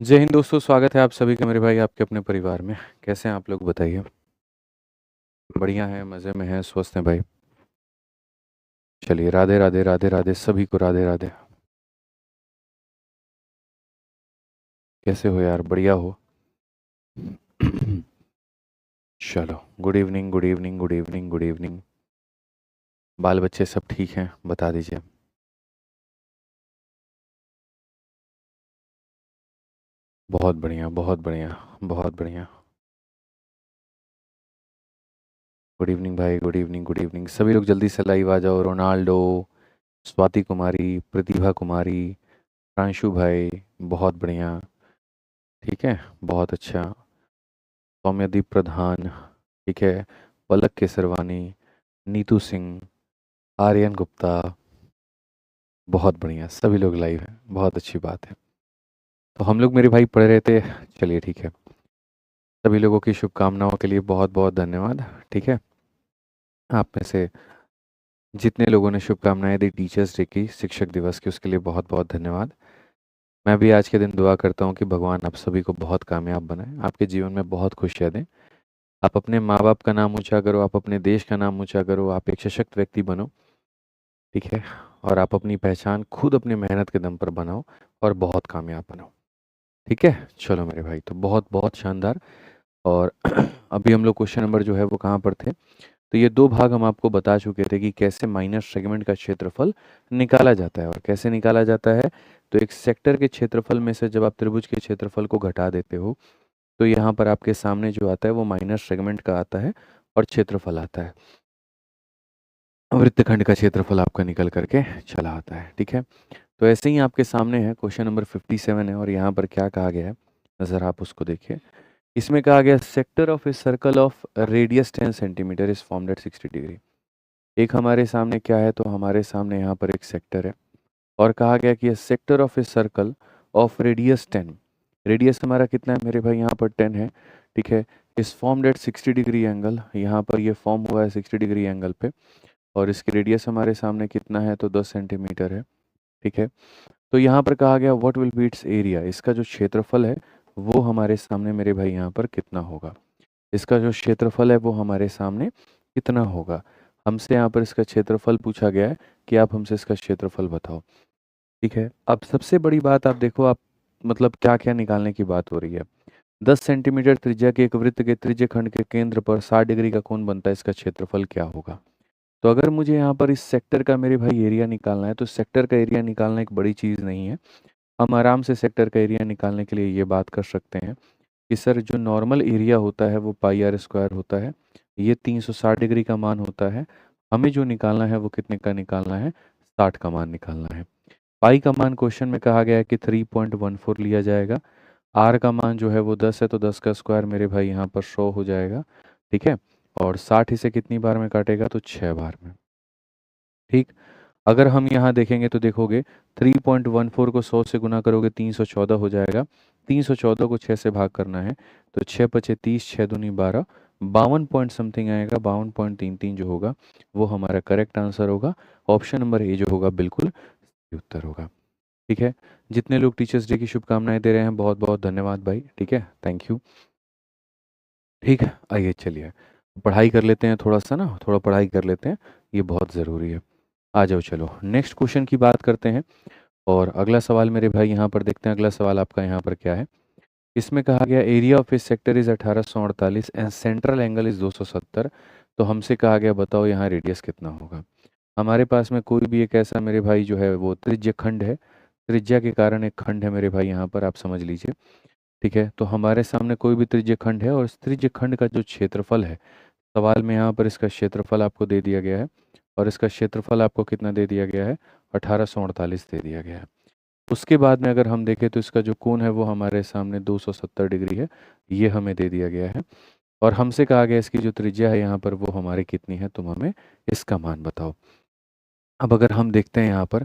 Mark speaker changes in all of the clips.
Speaker 1: जय हिंद दोस्तों, स्वागत है आप सभी का मेरे भाई आपके अपने परिवार में। कैसे हैं आप लोग बताइए। बढ़िया है, मज़े में हैं, स्वस्थ हैं भाई। चलिए, राधे राधे राधे राधे सभी को राधे राधे। कैसे हो यार, बढ़िया हो? चलो, good evening good evening good evening good evening. बाल बच्चे सब ठीक हैं, बता दीजिए। बहुत बढ़िया बहुत बढ़िया बहुत बढ़िया। गुड इवनिंग भाई, गुड इवनिंग गुड इवनिंग। सभी लोग जल्दी से लाइव आ जाओ। रोनाल्डो, स्वाति कुमारी, प्रतिभा कुमारी, प्रांशु भाई, बहुत बढ़िया। ठीक है, बहुत अच्छा। सौम्यदीप प्रधान, ठीक है। पलक केसरवानी, नीतू सिंह, आर्यन गुप्ता, बहुत बढ़िया, सभी लोग लाइव हैं, बहुत अच्छी बात है। तो हम लोग मेरे भाई पढ़ रहे थे। चलिए ठीक है। सभी लोगों की शुभकामनाओं के लिए बहुत बहुत धन्यवाद। ठीक है, आप में से जितने लोगों ने शुभकामनाएं दी टीचर्स डे की, शिक्षक दिवस की, उसके लिए बहुत बहुत धन्यवाद। मैं भी आज के दिन दुआ करता हूँ कि भगवान आप सभी को बहुत कामयाब बनाए, आपके जीवन में बहुत खुशियाँ दें। आप अपने माँ बाप का नाम ऊंचा करो, आप अपने देश का नाम ऊंचा करो, आप एक सशक्त व्यक्ति बनो। ठीक है, और आप अपनी पहचान खुद अपनी मेहनत के दम पर बनाओ और बहुत कामयाब बनाओ। ठीक है, चलो मेरे भाई, तो बहुत बहुत शानदार। और अभी हम लोग क्वेश्चन नंबर जो है वो कहाँ पर थे। तो ये दो भाग हम आपको बता चुके थे कि कैसे माइनर सेगमेंट का क्षेत्रफल निकाला जाता है। और कैसे निकाला जाता है, तो एक सेक्टर के क्षेत्रफल में से जब आप त्रिभुज के क्षेत्रफल को घटा देते हो, तो यहाँ पर आपके सामने जो आता है वो माइनर सेगमेंट का आता है और क्षेत्रफल आता है। वृत्तखंड का क्षेत्रफल आपका निकल करके चला आता है। ठीक है, तो ऐसे ही आपके सामने है क्वेश्चन नंबर 57 है। और यहाँ पर क्या कहा गया है, ज़रा आप उसको देखिए। इसमें कहा गया sector of a circle of radius 10 centimetre is formed at 60 degree. एक हमारे सामने क्या है, तो हमारे सामने यहाँ पर एक सेक्टर है। और कहा गया कि sector of a circle of radius 10। Radius हमारा कितना है मेरे भाई, यहाँ पर 10 है। ठीक है, इस फॉर्म्ड एट 60 डिग्री एंगल, यहाँ पर ये फॉर्म हुआ है 60 डिग्री एंगल पे। और इसकी रेडियस हमारे सामने कितना है, तो 10 सेंटीमीटर है। ठीक है, तो यहाँ पर कहा गया what will be it's area, इसका जो क्षेत्रफल है वो हमारे सामने मेरे भाई यहाँ पर कितना होगा। इसका जो क्षेत्रफल है वो हमारे सामने कितना होगा। हमसे यहाँ पर इसका क्षेत्रफल पूछा गया है कि आप हमसे इसका क्षेत्रफल बताओ। ठीक है, अब सबसे बड़ी बात आप देखो, आप मतलब क्या क्या निकालने की बात हो रही है। 10 सेंटीमीटर त्रिज्या के एक वृत्त के त्रिज्य खंड के केंद्र पर 60 डिग्री का कोण बनता है, इसका क्षेत्रफल क्या होगा। तो अगर मुझे यहाँ पर इस सेक्टर का मेरे भाई एरिया निकालना है, तो सेक्टर का एरिया निकालना एक बड़ी चीज़ नहीं है। हम आराम से सेक्टर का एरिया निकालने के लिए ये बात कर सकते हैं कि सर जो नॉर्मल एरिया होता है वो पाई आर स्क्वायर होता है। ये 360 डिग्री का मान होता है। हमें जो निकालना है वो कितने का निकालना है, 60 का मान निकालना है। पाई का मान क्वेश्चन में कहा गया है कि 3.14 लिया जाएगा। आर का मान जो है वो 10 है, तो 10 का स्क्वायर मेरे भाई यहाँ पर 100 हो जाएगा। ठीक है, और 60 इसे कितनी बार में काटेगा, तो 6 बार में। ठीक, अगर हम यहाँ देखेंगे तो देखोगे 3.14 को 100 से गुना करोगे 314 हो जाएगा। 314 को 6 से भाग करना है, तो 6 पचे 30, 6 दूनी 12, 52 पॉइंट समथिंग आएगा। 52.33 जो होगा वो हमारा करेक्ट आंसर होगा। ऑप्शन नंबर ए जो होगा बिल्कुल सही उत्तर होगा। ठीक है, जितने लोग टीचर्स डे की शुभकामनाएं दे रहे हैं बहुत बहुत धन्यवाद भाई। ठीक है, थैंक यू। ठीक है, आइए चलिए पढ़ाई कर लेते हैं, थोड़ा सा ना, थोड़ा पढ़ाई कर लेते हैं, ये बहुत ज़रूरी है। आ जाओ, चलो नेक्स्ट क्वेश्चन की बात करते हैं। और अगला सवाल मेरे भाई यहाँ पर देखते हैं, अगला सवाल आपका यहाँ पर क्या है। इसमें कहा गया area of A sector is 1848 and central angle is 270। तो हमसे कहा गया बताओ यहाँ रेडियस कितना होगा। हमारे पास में कोई भी एक ऐसा मेरे भाई जो है वो त्रिज्य खंड है। त्रिज्या के कारण एक खंड है मेरे भाई, यहाँ पर आप समझ लीजिए। ठीक है, तो हमारे सामने कोई भी त्रिज्य खंड है और इस त्रिज्य खंड का जो क्षेत्रफल है, सवाल में यहाँ पर इसका क्षेत्रफल आपको दे दिया गया है। और इसका क्षेत्रफल आपको कितना दे दिया गया है, 1848 दे दिया गया है। उसके बाद में अगर हम देखें तो इसका जो कोण है वो हमारे सामने 270 डिग्री है, ये हमें दे दिया गया है। और हमसे कहा गया इसकी जो त्रिज्या है यहाँ पर वो हमारी कितनी है, तुम हमें इसका मान बताओ। अब अगर हम देखते हैं यहाँ पर,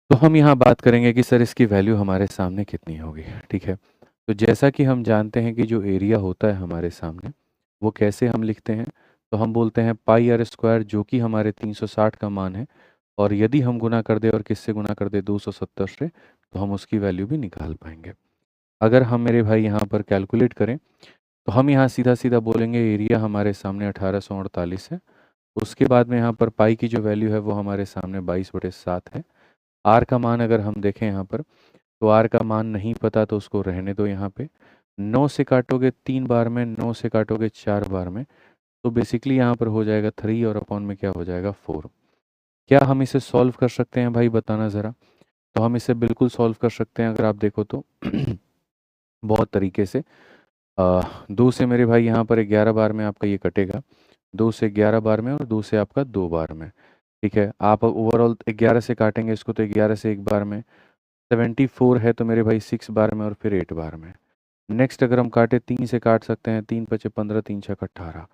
Speaker 1: तो हम यहाँ बात करेंगे कि सर इसकी वैल्यू हमारे सामने कितनी होगी। ठीक है, तो जैसा कि हम जानते हैं कि जो एरिया होता है हमारे सामने, वो कैसे हम लिखते हैं, तो हम बोलते हैं पाई आर स्क्वायर, जो कि हमारे 360 का मान है। और यदि हम गुना कर दे, और किससे गुना कर दे, 270 से, तो हम उसकी वैल्यू भी निकाल पाएंगे। अगर हम मेरे भाई यहाँ पर कैलकुलेट करें तो हम यहाँ सीधा सीधा बोलेंगे एरिया हमारे सामने 1848 है। उसके बाद में यहाँ पर पाई की जो वैल्यू है वो हमारे सामने 22/7 है। आर का मान अगर हम देखें यहाँ पर, तो आर का मान नहीं पता तो उसको रहने दो यहाँ पे। 9 से काटोगे 3 बार में, 9 से काटोगे 4 बार में, तो बेसिकली यहाँ पर हो जाएगा 3 और अपॉन में क्या हो जाएगा 4। क्या हम इसे सॉल्व कर सकते हैं भाई, बताना ज़रा। तो हम इसे बिल्कुल सॉल्व कर सकते हैं अगर आप देखो तो बहुत तरीके से। 2 से मेरे भाई यहाँ पर 11 बार में आपका ये कटेगा, 2 से 11 बार में और 2 से आपका 2 बार में। ठीक है, आप ओवरऑल 11 से काटेंगे इसको तो 11 से 1 बार में, 74 है तो मेरे भाई 6 बार में और फिर 8 बार में। नेक्स्ट अगर हम काटे 3 से काट सकते हैं, 3 पचे 15, 3 छक 18।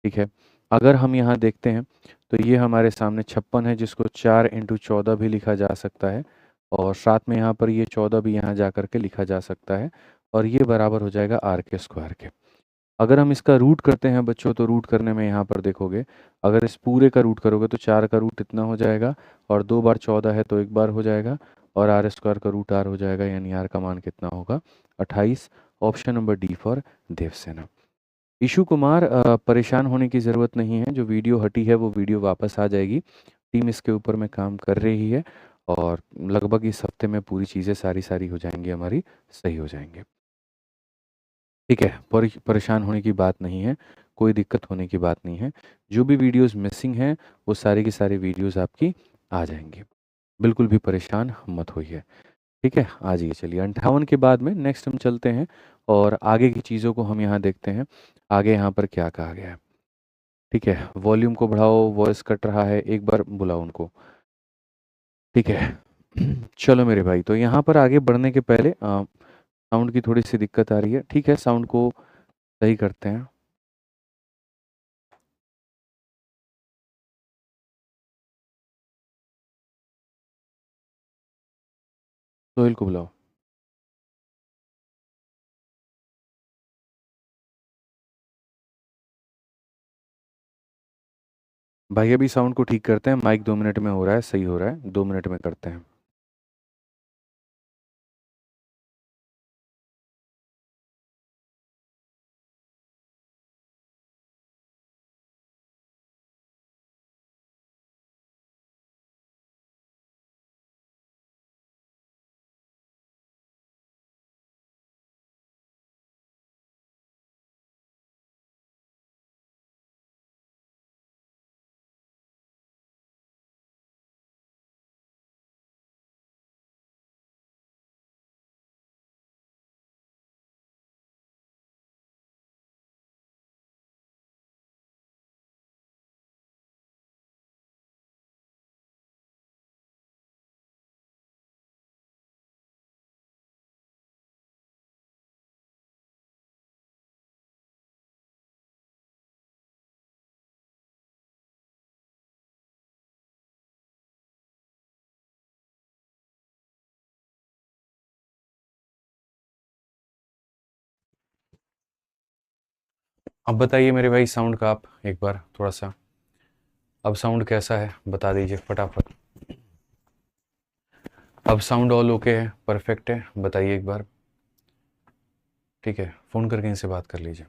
Speaker 1: ठीक है, अगर हम यहाँ देखते हैं तो ये हमारे सामने 56 है जिसको 4 इंटू 14 भी लिखा जा सकता है, और साथ में यहाँ पर ये 14 भी यहाँ जा करके लिखा जा सकता है, और ये बराबर हो जाएगा आर के स्क्वायर के। अगर हम इसका रूट करते हैं बच्चों, तो रूट करने में यहाँ पर देखोगे, अगर इस पूरे का रूट करोगे तो 4 का रूट इतना हो जाएगा, और 2 बार 14 है तो 1 बार हो जाएगा, और आर स्क्वायर का रूट आर हो जाएगा, यानी आर का मान कितना होगा 28। Option number D for Devsena. Ishu Kumar, परेशान होने की ज़रूरत नहीं है, जो वीडियो हटी है वो वीडियो वापस आ जाएगी। टीम इसके ऊपर में काम कर रही है, और लगभग इस हफ्ते में पूरी चीज़ें सारी हो जाएंगी, हमारी सही हो जाएंगे। ठीक है, परेशान होने की बात नहीं है, कोई दिक्कत होने की बात नहीं है। जो भी वीडियोस मिसिंग हैं वो सारी की सारी वीडियोस आपकी आ जाएंगी, बिल्कुल भी परेशान मत होइए। ठीक है, आ जाइए। चलिए 58 के बाद में नेक्स्ट हम चलते हैं और आगे की चीज़ों को हम यहाँ देखते हैं। आगे यहाँ पर क्या कहा गया है। ठीक है, वॉल्यूम को बढ़ाओ, वॉइस कट रहा है, एक बार बुलाओ उनको। ठीक है चलो मेरे भाई, तो यहाँ पर आगे बढ़ने के पहले साउंड की थोड़ी सी दिक्कत आ रही है। ठीक है, साउंड को सही करते हैं। सोहेल को बुलाओ। भाई अभी साउंड को ठीक करते हैं, माइक 2 मिनट में हो रहा है, सही हो रहा है, 2 मिनट में करते हैं। अब बताइए मेरे भाई साउंड का, आप एक बार थोड़ा सा, अब साउंड कैसा है बता दीजिए फटाफट। अब साउंड ऑल ओके है, परफेक्ट है, बताइए एक बार। ठीक है, फ़ोन करके इनसे बात कर लीजिए।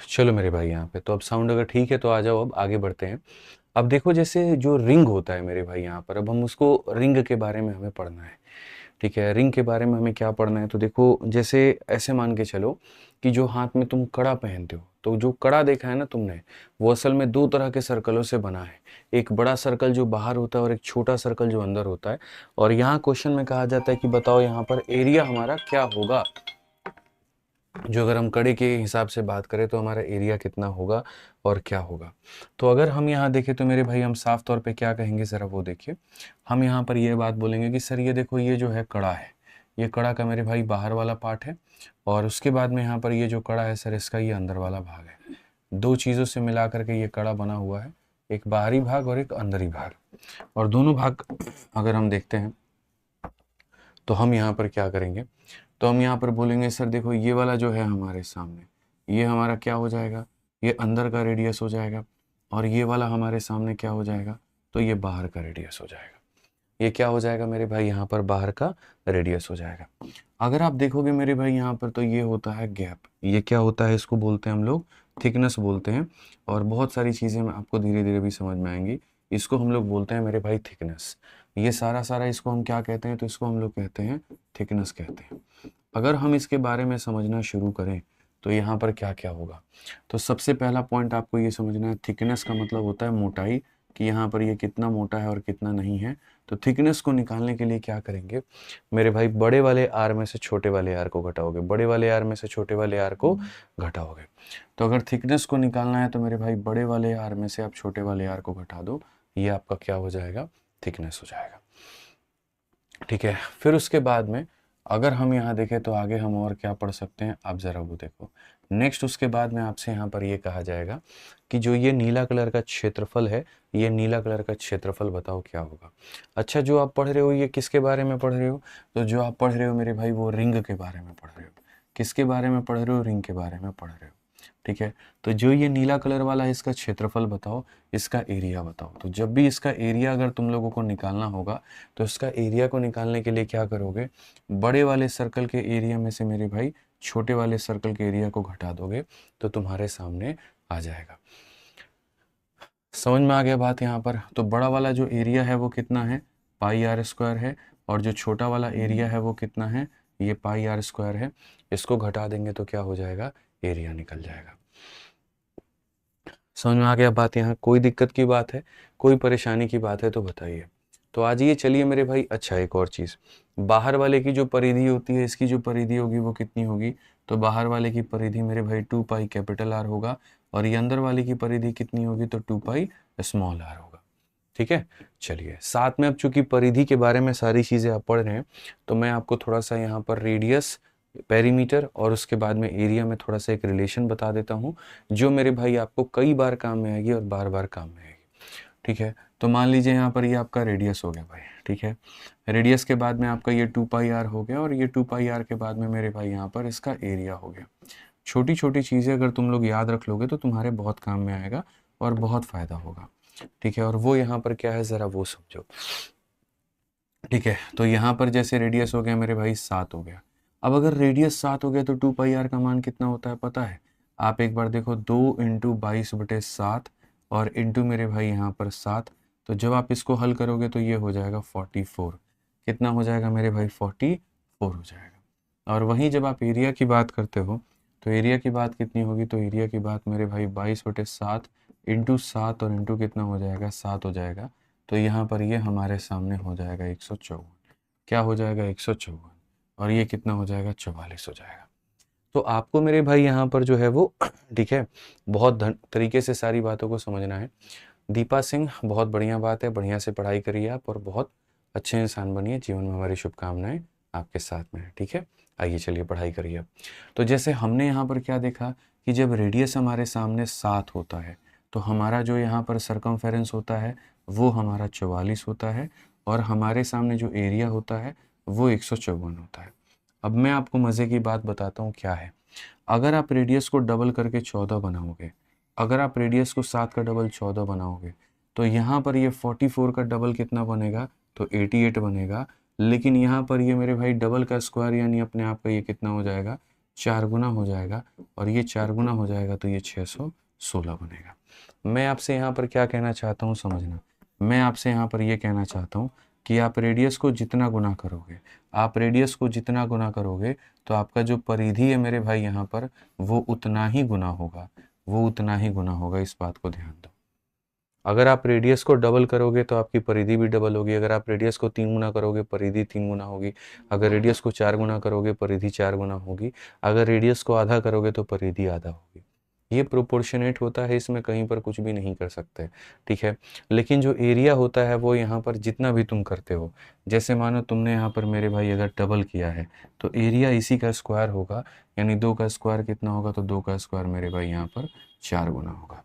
Speaker 1: चलो मेरे भाई, यहाँ पे तो अब साउंड अगर ठीक है तो आ जाओ, अब आगे बढ़ते हैं। अब देखो, जैसे जो रिंग होता है मेरे भाई यहाँ पर, अब हम उसको रिंग के बारे में हमें पढ़ना है। ठीक है, रिंग के बारे में हमें क्या पढ़ना है, तो देखो जैसे ऐसे मान के चलो कि जो हाथ में तुम कड़ा पहनते हो, तो जो कड़ा देखा है ना तुमने, वो असल में 2 तरह के सर्कलों से बना है। एक बड़ा सर्कल जो बाहर होता है और एक छोटा सर्कल जो अंदर होता है। और यहाँ क्वेश्चन में कहा जाता है कि बताओ यहाँ पर एरिया हमारा क्या होगा। जो अगर हम कड़े के हिसाब से बात करें तो हमारा एरिया कितना होगा और क्या होगा। तो अगर हम यहाँ देखें तो मेरे भाई हम साफ तौर पे क्या कहेंगे, ज़रा वो देखिए। हम यहाँ पर ये बात बोलेंगे कि सर ये देखो, ये जो है कड़ा है, ये कड़ा का मेरे भाई बाहर वाला पार्ट है, और उसके बाद में यहाँ पर ये जो कड़ा है सर, इसका ये अंदर वाला भाग है। 2 चीज़ों से मिला करके ये कड़ा बना हुआ है, एक बाहरी भाग और एक अंदरी भाग। और दोनों भाग अगर हम देखते हैं तो हम यहाँ पर क्या करेंगे, तो हम यहाँ पर बोलेंगे सर देखो, ये वाला जो है हमारे सामने, ये हमारा क्या हो जाएगा, ये अंदर का रेडियस हो जाएगा। और ये वाला हमारे सामने क्या हो जाएगा, तो ये बाहर का रेडियस हो जाएगा। ये क्या हो जाएगा मेरे भाई, यहाँ पर बाहर का रेडियस हो जाएगा। अगर आप देखोगे मेरे भाई यहाँ पर, तो ये होता है गैप। ये क्या होता है, इसको बोलते हैं हम लोग थिकनेस बोलते हैं। और बहुत सारी चीज़ें आपको धीरे धीरे भी समझ में आएंगी। इसको हम लोग बोलते हैं मेरे भाई थिकनेस। ये सारा सारा इसको हम क्या कहते हैं, तो इसको हम लोग कहते हैं थिकनेस कहते हैं। अगर हम इसके बारे में समझना शुरू करें तो यहाँ पर क्या क्या होगा, तो सबसे पहला पॉइंट आपको ये समझना है, थिकनेस का मतलब होता है मोटाई, कि यहाँ पर ये कितना मोटा है और कितना नहीं है। तो थिकनेस को निकालने के लिए क्या करेंगे मेरे भाई, बड़े वाले आर में से छोटे वाले आर को घटाओगे, बड़े वाले आर में से छोटे वाले आर को घटाओगे। तो अगर थिकनेस को निकालना है तो मेरे भाई बड़े वाले आर में से आप छोटे वाले आर को घटा दो, ये आपका क्या हो जाएगा, थिकनेस हो जाएगा। ठीक है, फिर उसके बाद में अगर हम यहाँ देखें तो आगे हम और क्या पढ़ सकते हैं, आप ज़रा वो देखो। नेक्स्ट उसके बाद में आपसे यहाँ पर ये कहा जाएगा कि जो ये नीला कलर का क्षेत्रफल है, ये नीला कलर का क्षेत्रफल बताओ क्या होगा। अच्छा, जो आप पढ़ रहे हो ये किसके बारे में पढ़ रहे हो, तो जो आप पढ़ रहे हो मेरे भाई वो रिंग के बारे में पढ़ रहे हो। किसके बारे में पढ़ रहे हो, रिंग के बारे में पढ़ रहे हो। ठीक है, तो जो ये नीला कलर वाला है इसका क्षेत्रफल बताओ, इसका एरिया बताओ। तो जब भी इसका एरिया अगर तुम लोगों को निकालना होगा तो इसका एरिया को निकालने के लिए क्या करोगे, बड़े वाले सर्कल के एरिया में से मेरे भाई छोटे वाले सर्कल के एरिया को घटा दोगे तो तुम्हारे सामने आ जाएगा। समझ में आ गया बात यहाँ पर। तो बड़ा वाला जो एरिया है वो कितना है, पाई आर स्क्वायर है, और जो छोटा वाला एरिया है वो कितना है, ये पाई आर स्क्वायर है। इसको घटा देंगे तो क्या हो जाएगा, एरिया निकल जाएगा। समझ में आ गया बात, यहाँ कोई दिक्कत की बात है, कोई परेशानी की बात है तो बताइए। तो आज ये चलिए मेरे भाई, अच्छा एक और चीज़, बाहर वाले की जो परिधि होती है, इसकी जो परिधि होगी वो कितनी होगी, तो बाहर वाले की परिधि मेरे भाई 2 पाई कैपिटल आर होगा, और ये अंदर वाले की परिधि कितनी होगी, तो 2 पाई स्मॉल आर होगा। ठीक है, चलिए साथ में अब चूंकि परिधि के बारे में सारी चीज़ें आप पढ़ रहे हैं तो मैं आपको थोड़ा सा यहाँ पर रेडियस, पेरीमीटर और उसके बाद में एरिया में थोड़ा सा एक रिलेशन बता देता हूँ, जो मेरे भाई आपको कई बार काम में आएगी और बार बार काम में आएगी। ठीक है, तो मान लीजिए यहाँ पर ये आपका रेडियस हो गया भाई। ठीक है, रेडियस के बाद में आपका ये 2 पाई आर हो गया, और ये 2 पाई आर के बाद में मेरे भाई यहाँ पर इसका एरिया हो गया। छोटी छोटी चीज़ें अगर तुम लोग याद रख लोगे तो तुम्हारे बहुत काम में आएगा और बहुत फ़ायदा होगा। ठीक है, और वो यहाँ पर क्या है ज़रा वो समझो। ठीक है, तो यहाँ पर जैसे रेडियस हो गया मेरे भाई 7 हो गया। अब अगर रेडियस 7 हो गया तो 2 पाई आर का मान कितना होता है पता है, आप एक बार देखो, 2 इंटू 22/7 और इंटू मेरे भाई यहाँ पर 7। तो जब आप इसको हल करोगे तो ये हो जाएगा 44। कितना हो जाएगा मेरे भाई, 44 हो जाएगा। और वहीं जब आप एरिया की बात करते हो तो एरिया की बात कितनी होगी, तो एरिया की बात मेरे भाई 22/7 इंटू 7 और इंटू कितना हो जाएगा, 7 हो जाएगा। तो यहाँ पर ये हमारे सामने हो जाएगा 154। क्या हो जाएगा, 154, और ये कितना हो जाएगा, 44 हो जाएगा। तो आपको मेरे भाई यहाँ पर जो है वो ठीक है, बहुत तरीके से सारी बातों को समझना है। दीपा सिंह, बहुत बढ़िया बात है, बढ़िया से पढ़ाई करिए आप और बहुत अच्छे इंसान बनिए। जीवन में हमारी शुभकामनाएं आपके साथ में है। ठीक है, आइए चलिए पढ़ाई करिए अब। तो जैसे हमने यहाँ पर क्या देखा कि जब रेडियस हमारे सामने 7 होता है तो हमारा जो यहाँ पर सरकमफेरेंस होता है वो हमारा 44 होता है, और हमारे सामने जो एरिया होता है वो 154 होता है। अब मैं आपको मज़े की बात बताता हूँ क्या है। अगर आप रेडियस को डबल करके 14 बनाओगे, अगर आप रेडियस को 7 का डबल 14 बनाओगे तो यहाँ पर ये 44 का डबल कितना बनेगा, तो 88 बनेगा। लेकिन यहाँ पर ये मेरे भाई डबल का स्क्वायर यानी अपने आप का ये कितना हो जाएगा, 4 गुना हो जाएगा, और ये 4 गुना हो जाएगा तो ये 616 बनेगा। मैं आपसे यहाँ पर क्या कहना चाहता हूँ समझना, मैं आपसे यहाँ पर ये कहना चाहता हूँ कि आप रेडियस को जितना गुना करोगे, आप रेडियस को जितना गुना करोगे तो आपका जो परिधि है मेरे भाई यहाँ पर वो उतना ही गुना होगा, वो उतना ही गुना होगा। इस बात को ध्यान दो। अगर आप रेडियस को डबल करोगे तो आपकी परिधि भी डबल होगी, अगर आप रेडियस को 3 गुना करोगे परिधि 3 गुना होगी, अगर रेडियस को 4 गुना करोगे परिधि 4 गुना होगी, अगर रेडियस को आधा करोगे तो परिधि आधा होगी। ये प्रोपोर्शनेट होता है, इसमें कहीं पर कुछ भी नहीं कर सकते। ठीक है, लेकिन जो एरिया होता है वो यहाँ पर जितना भी तुम करते हो, जैसे मानो तुमने यहाँ पर मेरे भाई अगर डबल किया है तो एरिया इसी का स्क्वायर होगा, यानी 2 का स्क्वायर कितना होगा, तो 2 का स्क्वायर मेरे भाई यहाँ पर 4 गुना होगा।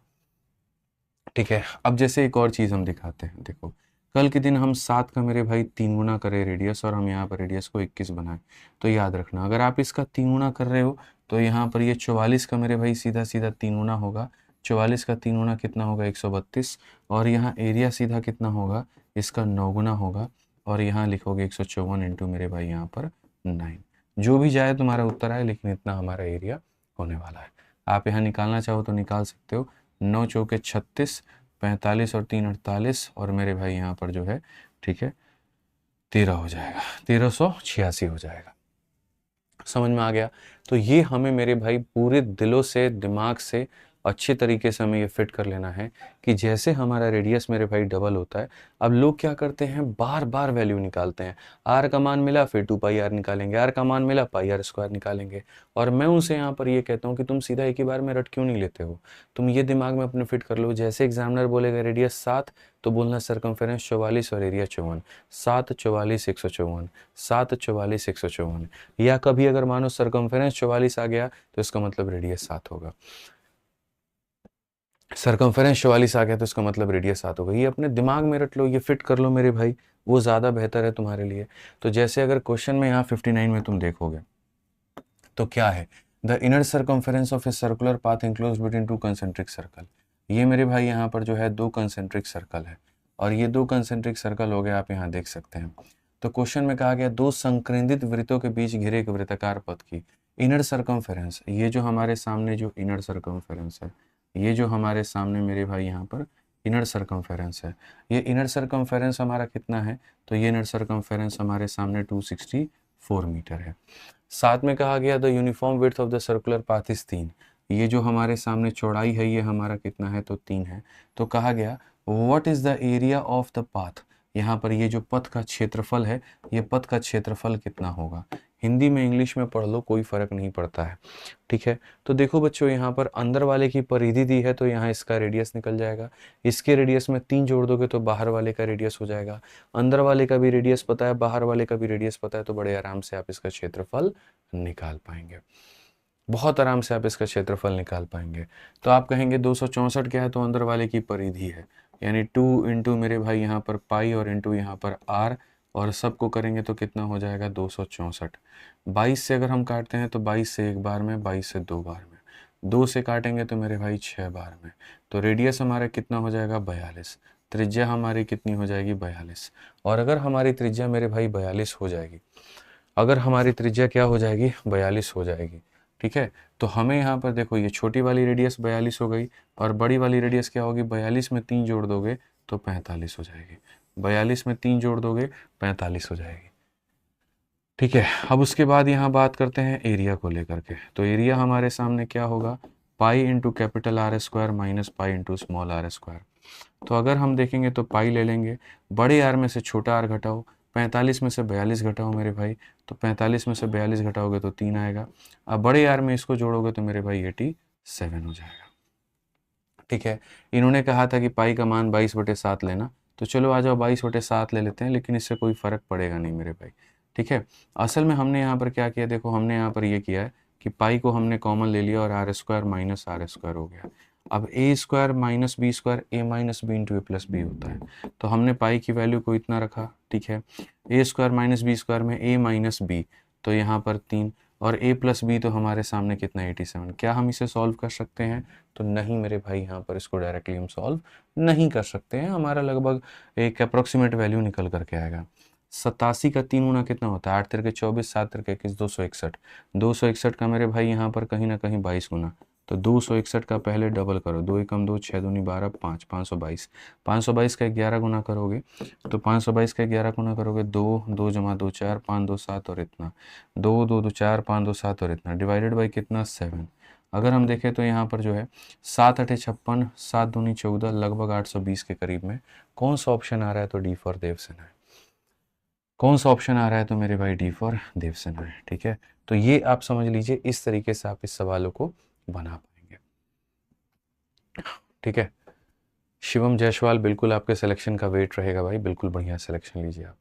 Speaker 1: ठीक है, अब जैसे एक और चीज़ हम दिखाते हैं, देखो कल के दिन हम 7 का मेरे भाई 3 गुना करें रेडियस, और हम यहाँ पर रेडियस को 21 बनाएं, तो याद रखना अगर आप इसका 3 गुना कर रहे हो तो यहाँ पर ये 44 का मेरे भाई सीधा सीधा 3 गुना होगा, 44 का 3 गुना कितना होगा 132, और यहाँ एरिया सीधा कितना होगा, इसका 9 गुना होगा, और यहाँ लिखोगे 154 इंटू मेरे भाई यहाँ पर 9। जो भी जाए तुम्हारा उत्तर आए, लेकिन इतना हमारा एरिया होने वाला है। आप यहाँ निकालना चाहो तो निकाल सकते हो। 9 चौके 36, 45 और 3 48, और मेरे भाई यहाँ पर जो है, ठीक है, 13 हो जाएगा, 1386 हो जाएगा। समझ में आ गया? तो ये हमें मेरे भाई पूरे दिलों से, दिमाग से अच्छे तरीके से हमें ये फिट कर लेना है कि जैसे हमारा रेडियस मेरे भाई डबल होता है, अब लोग क्या करते हैं, बार बार वैल्यू निकालते हैं। आर का मान मिला फिर 2 पाई आर निकालेंगे, आर का मान मिला पाई आर स्क्वायर निकालेंगे। और मैं उनसे यहाँ पर ये कहता हूँ कि तुम सीधा एक ही बार में रट क्यों नहीं लेते हो? तुम ये दिमाग में अपने फिट कर लो, जैसे एग्जामिनर बोलेगा रेडियस 7, तो बोलना सरकमफेरेंस 44 और एरिया 54, 7 44 154, 7 44 154। या कभी अगर मानो सरकमफेरेंस 44 आ गया तो इसका मतलब रेडियस 7 होगा, सरकमफेरेंस 44 आ गया तो इसका मतलब रेडियस 7 होगा। ये अपने दिमाग में रट लो, ये फिट कर लो मेरे भाई, वो ज़्यादा बेहतर है तुम्हारे लिए। तो जैसे अगर क्वेश्चन में यहाँ 59 में तुम देखोगे तो क्या है, the inner circumference of a circular path enclose between 2 concentric circle. ये मेरे भाई यहाँ पर जो है 2 कंसेंट्रिक सर्कल है, और ये 2 कंसेंट्रिक सर्कल हो गए, आप यहाँ देख सकते हैं। तो क्वेश्चन में कहा गया 2 संकेंद्रित वृत्तों के बीच घिरे एक वृत्ताकार पथ की इनर सरकमफेरेंस, ये जो हमारे सामने जो इनर सरकमफेरेंस है, ये जो हमारे सामने मेरे भाई यहाँ पर इनर सरकमफेरेंस है, ये इनर सरकमफेरेंस हमारा कितना है, तो ये इनर सरकमफेरेंस हमारे सामने 264 मीटर है। साथ में कहा गया the uniform width of the circular path is 3, ये जो हमारे सामने चौड़ाई है ये हमारा कितना है, तो 3 है। तो कहा गया what is the area of the path, यहाँ पर ये जो पथ का क्षेत्रफल है, ये पथ का क्षेत्रफल कितना होगा। हिंदी में इंग्लिश में पढ़ लो, कोई फर्क नहीं पड़ता है, ठीक है। तो देखो बच्चों, यहाँ पर अंदर वाले की परिधि दी है, तो यहाँ इसका रेडियस निकल जाएगा। इसके रेडियस में 3 जोड़ दोगे तो बाहर वाले का रेडियस हो जाएगा। अंदर वाले का भी रेडियस पता है, बाहर वाले का भी रेडियस पता है, तो बड़े आराम से आप इसका क्षेत्रफल निकाल पाएंगे, बहुत आराम से आप इसका क्षेत्रफल निकाल पाएंगे। तो आप कहेंगे 264 क्या है, तो अंदर वाले की परिधि है, यानी 2 इंटू मेरे भाई यहाँ पर पाई और इंटू यहाँ पर आर, और सबको करेंगे तो कितना हो जाएगा 264। 22 से अगर हम काटते हैं तो 22 से एक बार में, 22 से 2 बार में, 2 से काटेंगे तो मेरे भाई 6 बार में। तो रेडियस हमारा कितना हो जाएगा 42, त्रिज्या हमारी कितनी हो जाएगी 42। और अगर हमारी त्रिज्या मेरे भाई 42 हो जाएगी, अगर हमारी त्रिज्या क्या हो जाएगी 42 हो जाएगी, ठीक है, तो हमें यहाँ पर देखो ये छोटी वाली रेडियस 42 हो गई, और बड़ी वाली रेडियस क्या होगी, 42 में 3 जोड़ दोगे तो 45 हो जाएगी, 42 में 3 जोड़ दोगे 45 हो जाएगी, ठीक है। अब उसके बाद यहाँ बात करते हैं एरिया को लेकर के। तो एरिया हमारे सामने क्या होगा, pi into capital R square minus pi into small R square. तो अगर हम देखेंगे तो पाई ले लेंगे, बड़े आर में से छोटा आर घटाओ, 45 में से 42 घटाओ मेरे भाई, तो 45 में से 42 घटाओगे तो 3 आएगा। अब बड़े आर में इसको जोड़ोगे तो मेरे भाई 87 हो जाएगा, ठीक है। इन्होंने कहा था कि पाई का मान 22/7 लेना, तो चलो आ जाओ 22/7 ले लेते हैं, लेकिन इससे कोई फ़र्क पड़ेगा नहीं मेरे भाई, ठीक है। असल में हमने यहाँ पर क्या किया, देखो हमने यहाँ पर ये किया है कि पाई को हमने कॉमन ले लिया और R square minus are square हो गया। अब A square minus B square A minus B into A plus B होता है, तो हमने पाई की वैल्यू को इतना रखा, ठीक है। ए स्क्वायर माइनस बी स्क्वायर में ए माइनस बी, तो यहाँ पर 3, और a प्लस बी तो हमारे सामने कितना 87। क्या हम इसे सॉल्व कर सकते हैं, तो नहीं मेरे भाई, यहाँ पर इसको डायरेक्टली हम सॉल्व नहीं कर सकते हैं। हमारा लगभग एक अप्रोक्सीमेट वैल्यू निकल करके आएगा। 87 का 3 गुना कितना होता है, 8 तिरके 24, 7 तिरके 21, 261। 261 का मेरे भाई यहाँ पर कहीं ना कहीं 22 गुना, तो 261 का पहले डबल करो, 2 एकम 2, 6 दूनी 12, 5, 522। 522 का 11 गुना करोगे, तो 522 का 11 गुना करोगे, 2 2 जमा 2 4, 5 2 7 और इतना, 2 2 2 4, 5 2 7 और इतना, डिवाइडेड बाई कितना 7। अगर हम देखें तो यहाँ पर जो है 7 8 56, 7 दूनी 14, लगभग 820 के करीब में कौन सा ऑप्शन आ रहा है, तो डी फॉर देवसेना है। कौन सा ऑप्शन आ रहा है, तो मेरे भाई डी फॉर देवसेना है, ठीक है। तो ये आप समझ लीजिए, इस तरीके से आप इस सवालों को बना पाएंगे, ठीक है। शिवम जायसवाल, बिल्कुल आपके सिलेक्शन का वेट रहेगा भाई, बिल्कुल बढ़िया सिलेक्शन लीजिए आप।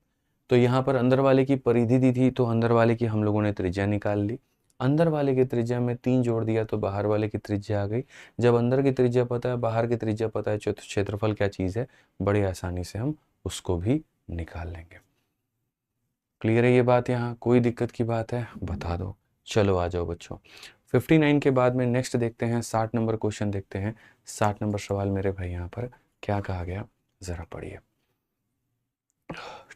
Speaker 1: तो यहाँ पर अंदर वाले की परिधि दी थी, तो अंदर वाले की हम लोगों ने त्रिज्या निकाल ली। अंदर वाले की त्रिज्या में 3 जोड़ दिया तो बाहर वाले की त्रिज्या आ गई। जब अंदर की त्रिज्या पता है, बाहर की त्रिज्या पता है, तो क्षेत्रफल क्या चीज़ है, बड़ी आसानी से हम उसको भी निकाल लेंगे। क्लियर है ये बात, यहाँ कोई दिक्कत की बात है बता दो। चलो आ जाओ बच्चों, 59 के बाद में नेक्स्ट देखते हैं 60 नंबर क्वेश्चन देखते हैं। 60 नंबर सवाल मेरे भाई यहाँ पर क्या कहा गया, ज़रा पढ़िए।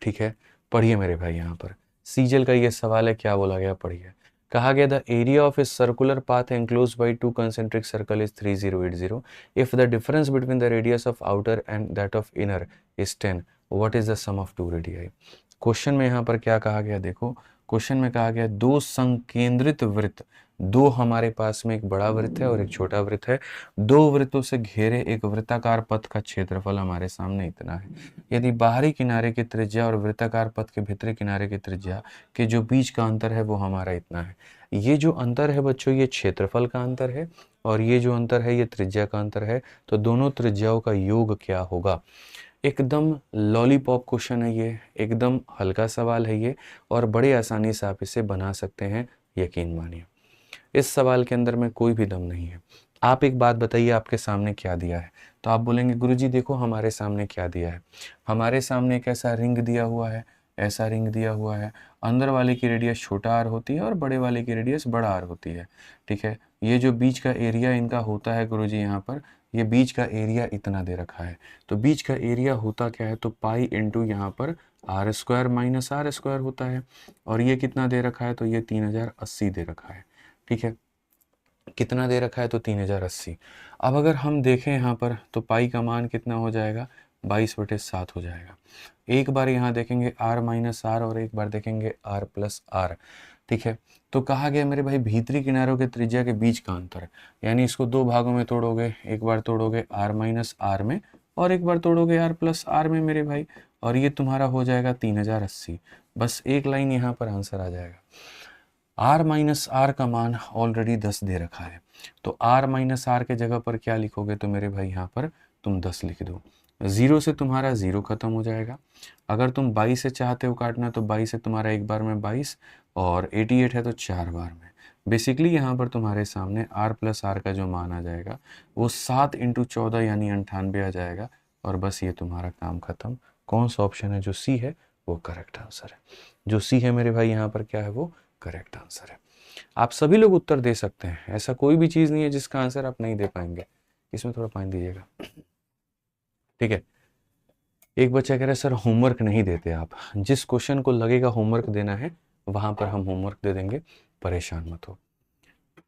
Speaker 1: ठीक है, पढ़िए मेरे भाई यहाँ पर सीजल का ये सवाल है, क्या बोला गया पढ़िए। कहा गया the area of a circular path enclose by two concentric circle is 3080 if the difference between the radius of outer and that of inner is 10 what is the sum of two radii. Question में यहाँ पर क्या कहा गया, देखो question में कहा गया दो संकेंद्रित वृत्त, दो हमारे पास में एक बड़ा वृत्त है और एक छोटा वृत्त है, दो वृत्तों से घेरे एक वृत्ताकार पथ का क्षेत्रफल हमारे सामने इतना है। यदि बाहरी किनारे की त्रिज्या और वृत्ताकार पथ के भीतरी किनारे की त्रिज्या के जो बीच का अंतर है वो हमारा इतना है। ये जो अंतर है बच्चों ये क्षेत्रफल का अंतर है और ये जो अंतर है ये त्रिज्या का अंतर है। तो दोनों त्रिज्याओं का योग क्या होगा। एकदम लॉलीपॉप क्वेश्चन है ये, एकदम हल्का सवाल है ये और बड़े आसानी से आप इसे बना सकते हैं, यकीन मानिए। इस सवाल के अंदर में कोई भी दम नहीं है। आप एक बात बताइए आपके सामने क्या दिया है, तो आप बोलेंगे गुरुजी देखो हमारे सामने क्या दिया है। हमारे सामने एक ऐसा रिंग दिया हुआ है, ऐसा रिंग दिया हुआ है, अंदर वाले की रेडियस छोटा आर होती है और बड़े वाले की रेडियस बड़ा आर होती है। ठीक है, ये जो बीच का एरिया इनका होता है गुरुजी यहाँ पर, ये बीच का एरिया इतना दे रखा है। तो बीच का एरिया होता क्या है, तो पाई इंटू यहाँ पर R square minus are square होता है और ये कितना दे रखा है, तो ये 3080 दे रखा है। ठीक है, कितना दे रखा है, तो 3080। अब अगर हम देखें यहाँ पर तो पाई का मान कितना हो जाएगा, 22/7 हो जाएगा। एक बार यहाँ देखेंगे r माइनस आर और एक बार देखेंगे r प्लस आर। ठीक है, तो कहा गया मेरे भाई भीतरी किनारों के त्रिज्या के बीच का अंतर, यानी इसको दो भागों में तोड़ोगे, एक बार तोड़ोगे r माइनस आर में और एक बार तोड़ोगे r प्लस आर में मेरे भाई, और ये तुम्हारा हो जाएगा 3080। बस एक लाइन यहाँ पर आंसर आ जाएगा। r माइनस आर का मान ऑलरेडी 10 दे रखा है, तो r माइनस आर के जगह पर क्या लिखोगे, तो मेरे भाई यहाँ पर तुम 10 लिख दो। 0 से तुम्हारा 0 खत्म हो जाएगा। अगर तुम 22 से चाहते हो काटना तो 22 से तुम्हारा एक बार में 22 और 88 है तो 4 बार में। बेसिकली यहाँ पर तुम्हारे सामने r प्लस आर का जो मान आ जाएगा वो 7 × 14 यानी 98 आ जाएगा और बस ये तुम्हारा काम खत्म। कौन सा ऑप्शन है, जो सी है वो करेक्ट आंसर है। जो सी है मेरे भाई यहाँ पर क्या है, वो करेक्ट आंसर है। आप सभी लोग उत्तर दे सकते हैं, ऐसा कोई भी चीज नहीं है जिसका आंसर आप नहीं दे पाएंगे। इसमें थोड़ा पानी दीजिएगा। ठीक है, एक बच्चा कह रहा है सर होमवर्क नहीं देते आप। जिस क्वेश्चन को लगेगा होमवर्क देना है वहां पर हम होमवर्क दे देंगे, परेशान मत हो।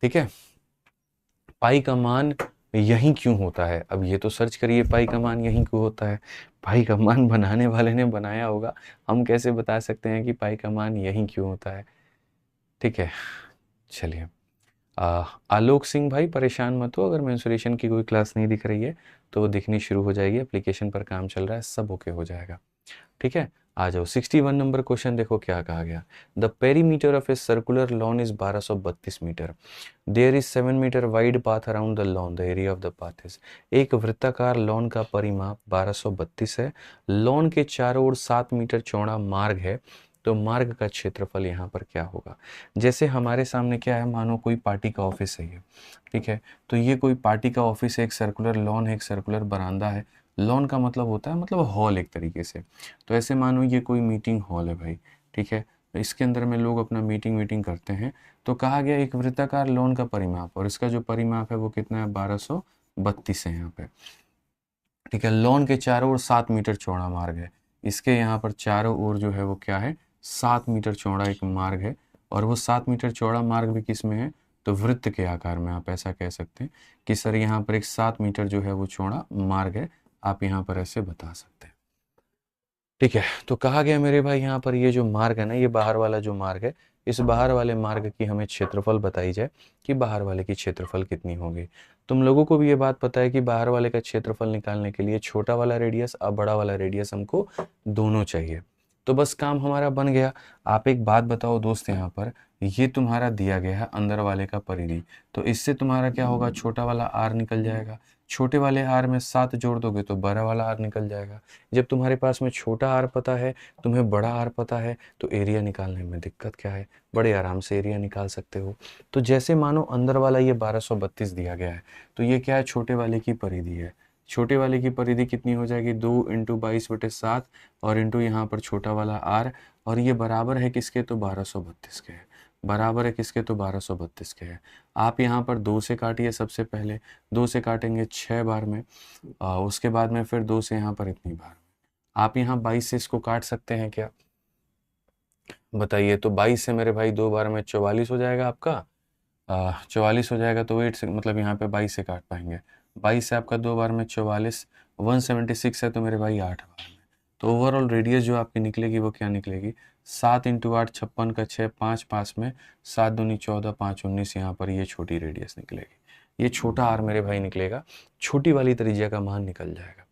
Speaker 1: ठीक है, पाई का मान यही क्यों होता है, अब ये तो सर्च करिए पाई का मान यही क्यों होता है। पाई का मान बनाने वाले ने बनाया होगा, हम कैसे बता सकते हैं कि पाई का मान यही क्यों होता है। ठीक है, चलिए आलोक सिंह भाई परेशान मत हो, अगर मेंसुरेशन की कोई क्लास नहीं दिख रही है तो वो दिखनी शुरू हो जाएगी, एप्लीकेशन पर काम चल रहा है, सब ओके हो जाएगा। ठीक है, आ जाओ 61 नंबर क्वेश्चन देखो क्या कहा गया। The perimeter of a circular lawn is 1232 metre. There is 7 metre wide path around the lawn, the area of the path is. एक वृत्ताकार लॉन का परिमाप 1232 है, लॉन के चारों ओर 7 मीटर चौड़ा मार्ग है, तो मार्ग का क्षेत्रफल यहाँ पर क्या होगा। जैसे हमारे सामने क्या है, मानो कोई पार्टी का ऑफिस है ये। ठीक है, तो ये कोई पार्टी का ऑफिस है, एक सर्कुलर लॉन है, एक सर्कुलर बरामदा है। लॉन का मतलब होता है मतलब हॉल एक तरीके से। तो ऐसे मानो ये कोई मीटिंग हॉल है भाई। ठीक है, तो इसके अंदर में लोग अपना मीटिंग करते हैं। तो कहा गया एक वृत्ताकार लॉन का परिमाप, और इसका जो परिमाप है वो कितना है, 1232 है यहाँ पे। ठीक है, लॉन के चारों ओर 7 मीटर चौड़ा मार्ग है, इसके यहाँ पर चारों ओर जो है वो क्या है, 7 मीटर चौड़ा एक मार्ग है, और वो 7 मीटर चौड़ा मार्ग भी किस में है, तो वृत्त के आकार में। आप ऐसा कह सकते हैं कि सर यहाँ पर एक 7 मीटर जो है वो चौड़ा मार्ग है, आप यहाँ पर ऐसे बता सकते हैं। ठीक है, तो कहा गया मेरे भाई यहाँ पर ये जो मार्ग है ना, ये बाहर वाला जो मार्ग है, इस बाहर वाले मार्ग की हमें क्षेत्रफल बताई जाए कि बाहर वाले की क्षेत्रफल कितनी होगी। तुम लोगों को भी ये बात पता है कि बाहर वाले का क्षेत्रफल निकालने के लिए छोटा वाला रेडियस और बड़ा वाला रेडियस हमको दोनों चाहिए। तो बस काम हमारा बन गया। आप एक बात बताओ दोस्त, यहाँ पर ये तुम्हारा दिया गया है अंदर वाले का परिधि, तो इससे तुम्हारा क्या होगा, छोटा वाला आर निकल जाएगा। छोटे वाले आर में 7 जोड़ दोगे तो बड़ा वाला आर निकल जाएगा। जब तुम्हारे पास में छोटा आर पता है, तुम्हें बड़ा आर पता है, तो एरिया निकालने में दिक्कत क्या है, बड़े आराम से एरिया निकाल सकते हो। तो जैसे मानो अंदर वाला ये 1232 दिया गया है, तो ये क्या है, छोटे वाले की परिधि है। छोटे वाले की परिधि कितनी हो जाएगी, 2 × 22/7 और इंटू यहाँ पर छोटा वाला आर, और ये बराबर है किसके, तो 1232 के है। बराबर है किसके, तो 1232 के है। आप यहाँ पर 2 से काटिए, सबसे पहले 2 से काटेंगे 6 बार में, उसके बाद में फिर 2 से यहाँ पर इतनी बार। आप यहाँ 22 से इसको काट सकते हैं क्या, बताइए। तो 22 से मेरे भाई 2 बार में 44 हो जाएगा आपका, 44 हो जाएगा, तो 8 से मतलब यहाँ पे 22 से काट पाएंगे। 22 से आपका 2 बार में 44, 176 है तो मेरे भाई 8 बार में। तो ओवरऑल रेडियस जो आपकी निकलेगी वो क्या निकलेगी, 7 इंटू 8 56 का 6, 5 5 में 7 दूनी 14, 5 19, यहाँ पर ये छोटी रेडियस निकलेगी। ये छोटा आर मेरे भाई निकलेगा, छोटी वाली त्रिज्या का मान निकल जाएगा।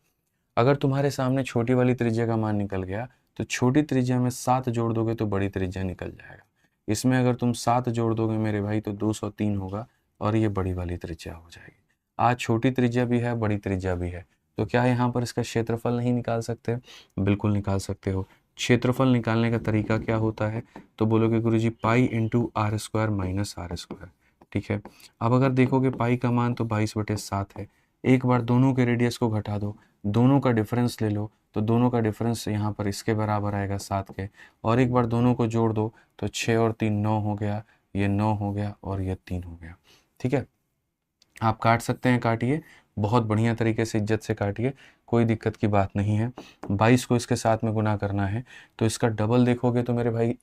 Speaker 1: अगर तुम्हारे सामने छोटी वाली त्रिज्या का मान निकल गया तो छोटी त्रिज्या में 7 जोड़ दोगे तो बड़ी त्रिज्या निकल जाएगा। इसमें अगर तुम 7 जोड़ दोगे मेरे भाई तो 203 होगा और ये बड़ी वाली त्रिज्या हो जाएगी। आज छोटी त्रिज्या भी है, बड़ी त्रिज्या भी है, तो क्या यहाँ पर इसका क्षेत्रफल नहीं निकाल सकते, बिल्कुल निकाल सकते हो। क्षेत्रफल निकालने का तरीका क्या होता है, तो बोलोगे गुरुजी pi into r square minus are square, ठीक है। अब अगर देखोगे पाई का मान तो 22/7 है, एक बार दोनों के रेडियस को घटा दो, दोनों का डिफरेंस ले लो, तो दोनों का डिफरेंस यहाँ पर इसके बराबर आएगा 7 के, और एक बार दोनों को जोड़ दो तो 6 और 3 9 हो गया, ये 9 हो गया और ये 3 हो गया, ठीक है। आप काट सकते हैं, काटिए, बहुत बढ़िया तरीके से इज्जत से काटिए, कोई दिक्कत की बात नहीं है। 22 को इसके साथ में गुना करना है तो इसका डबल देखोगे तो मेरे भाई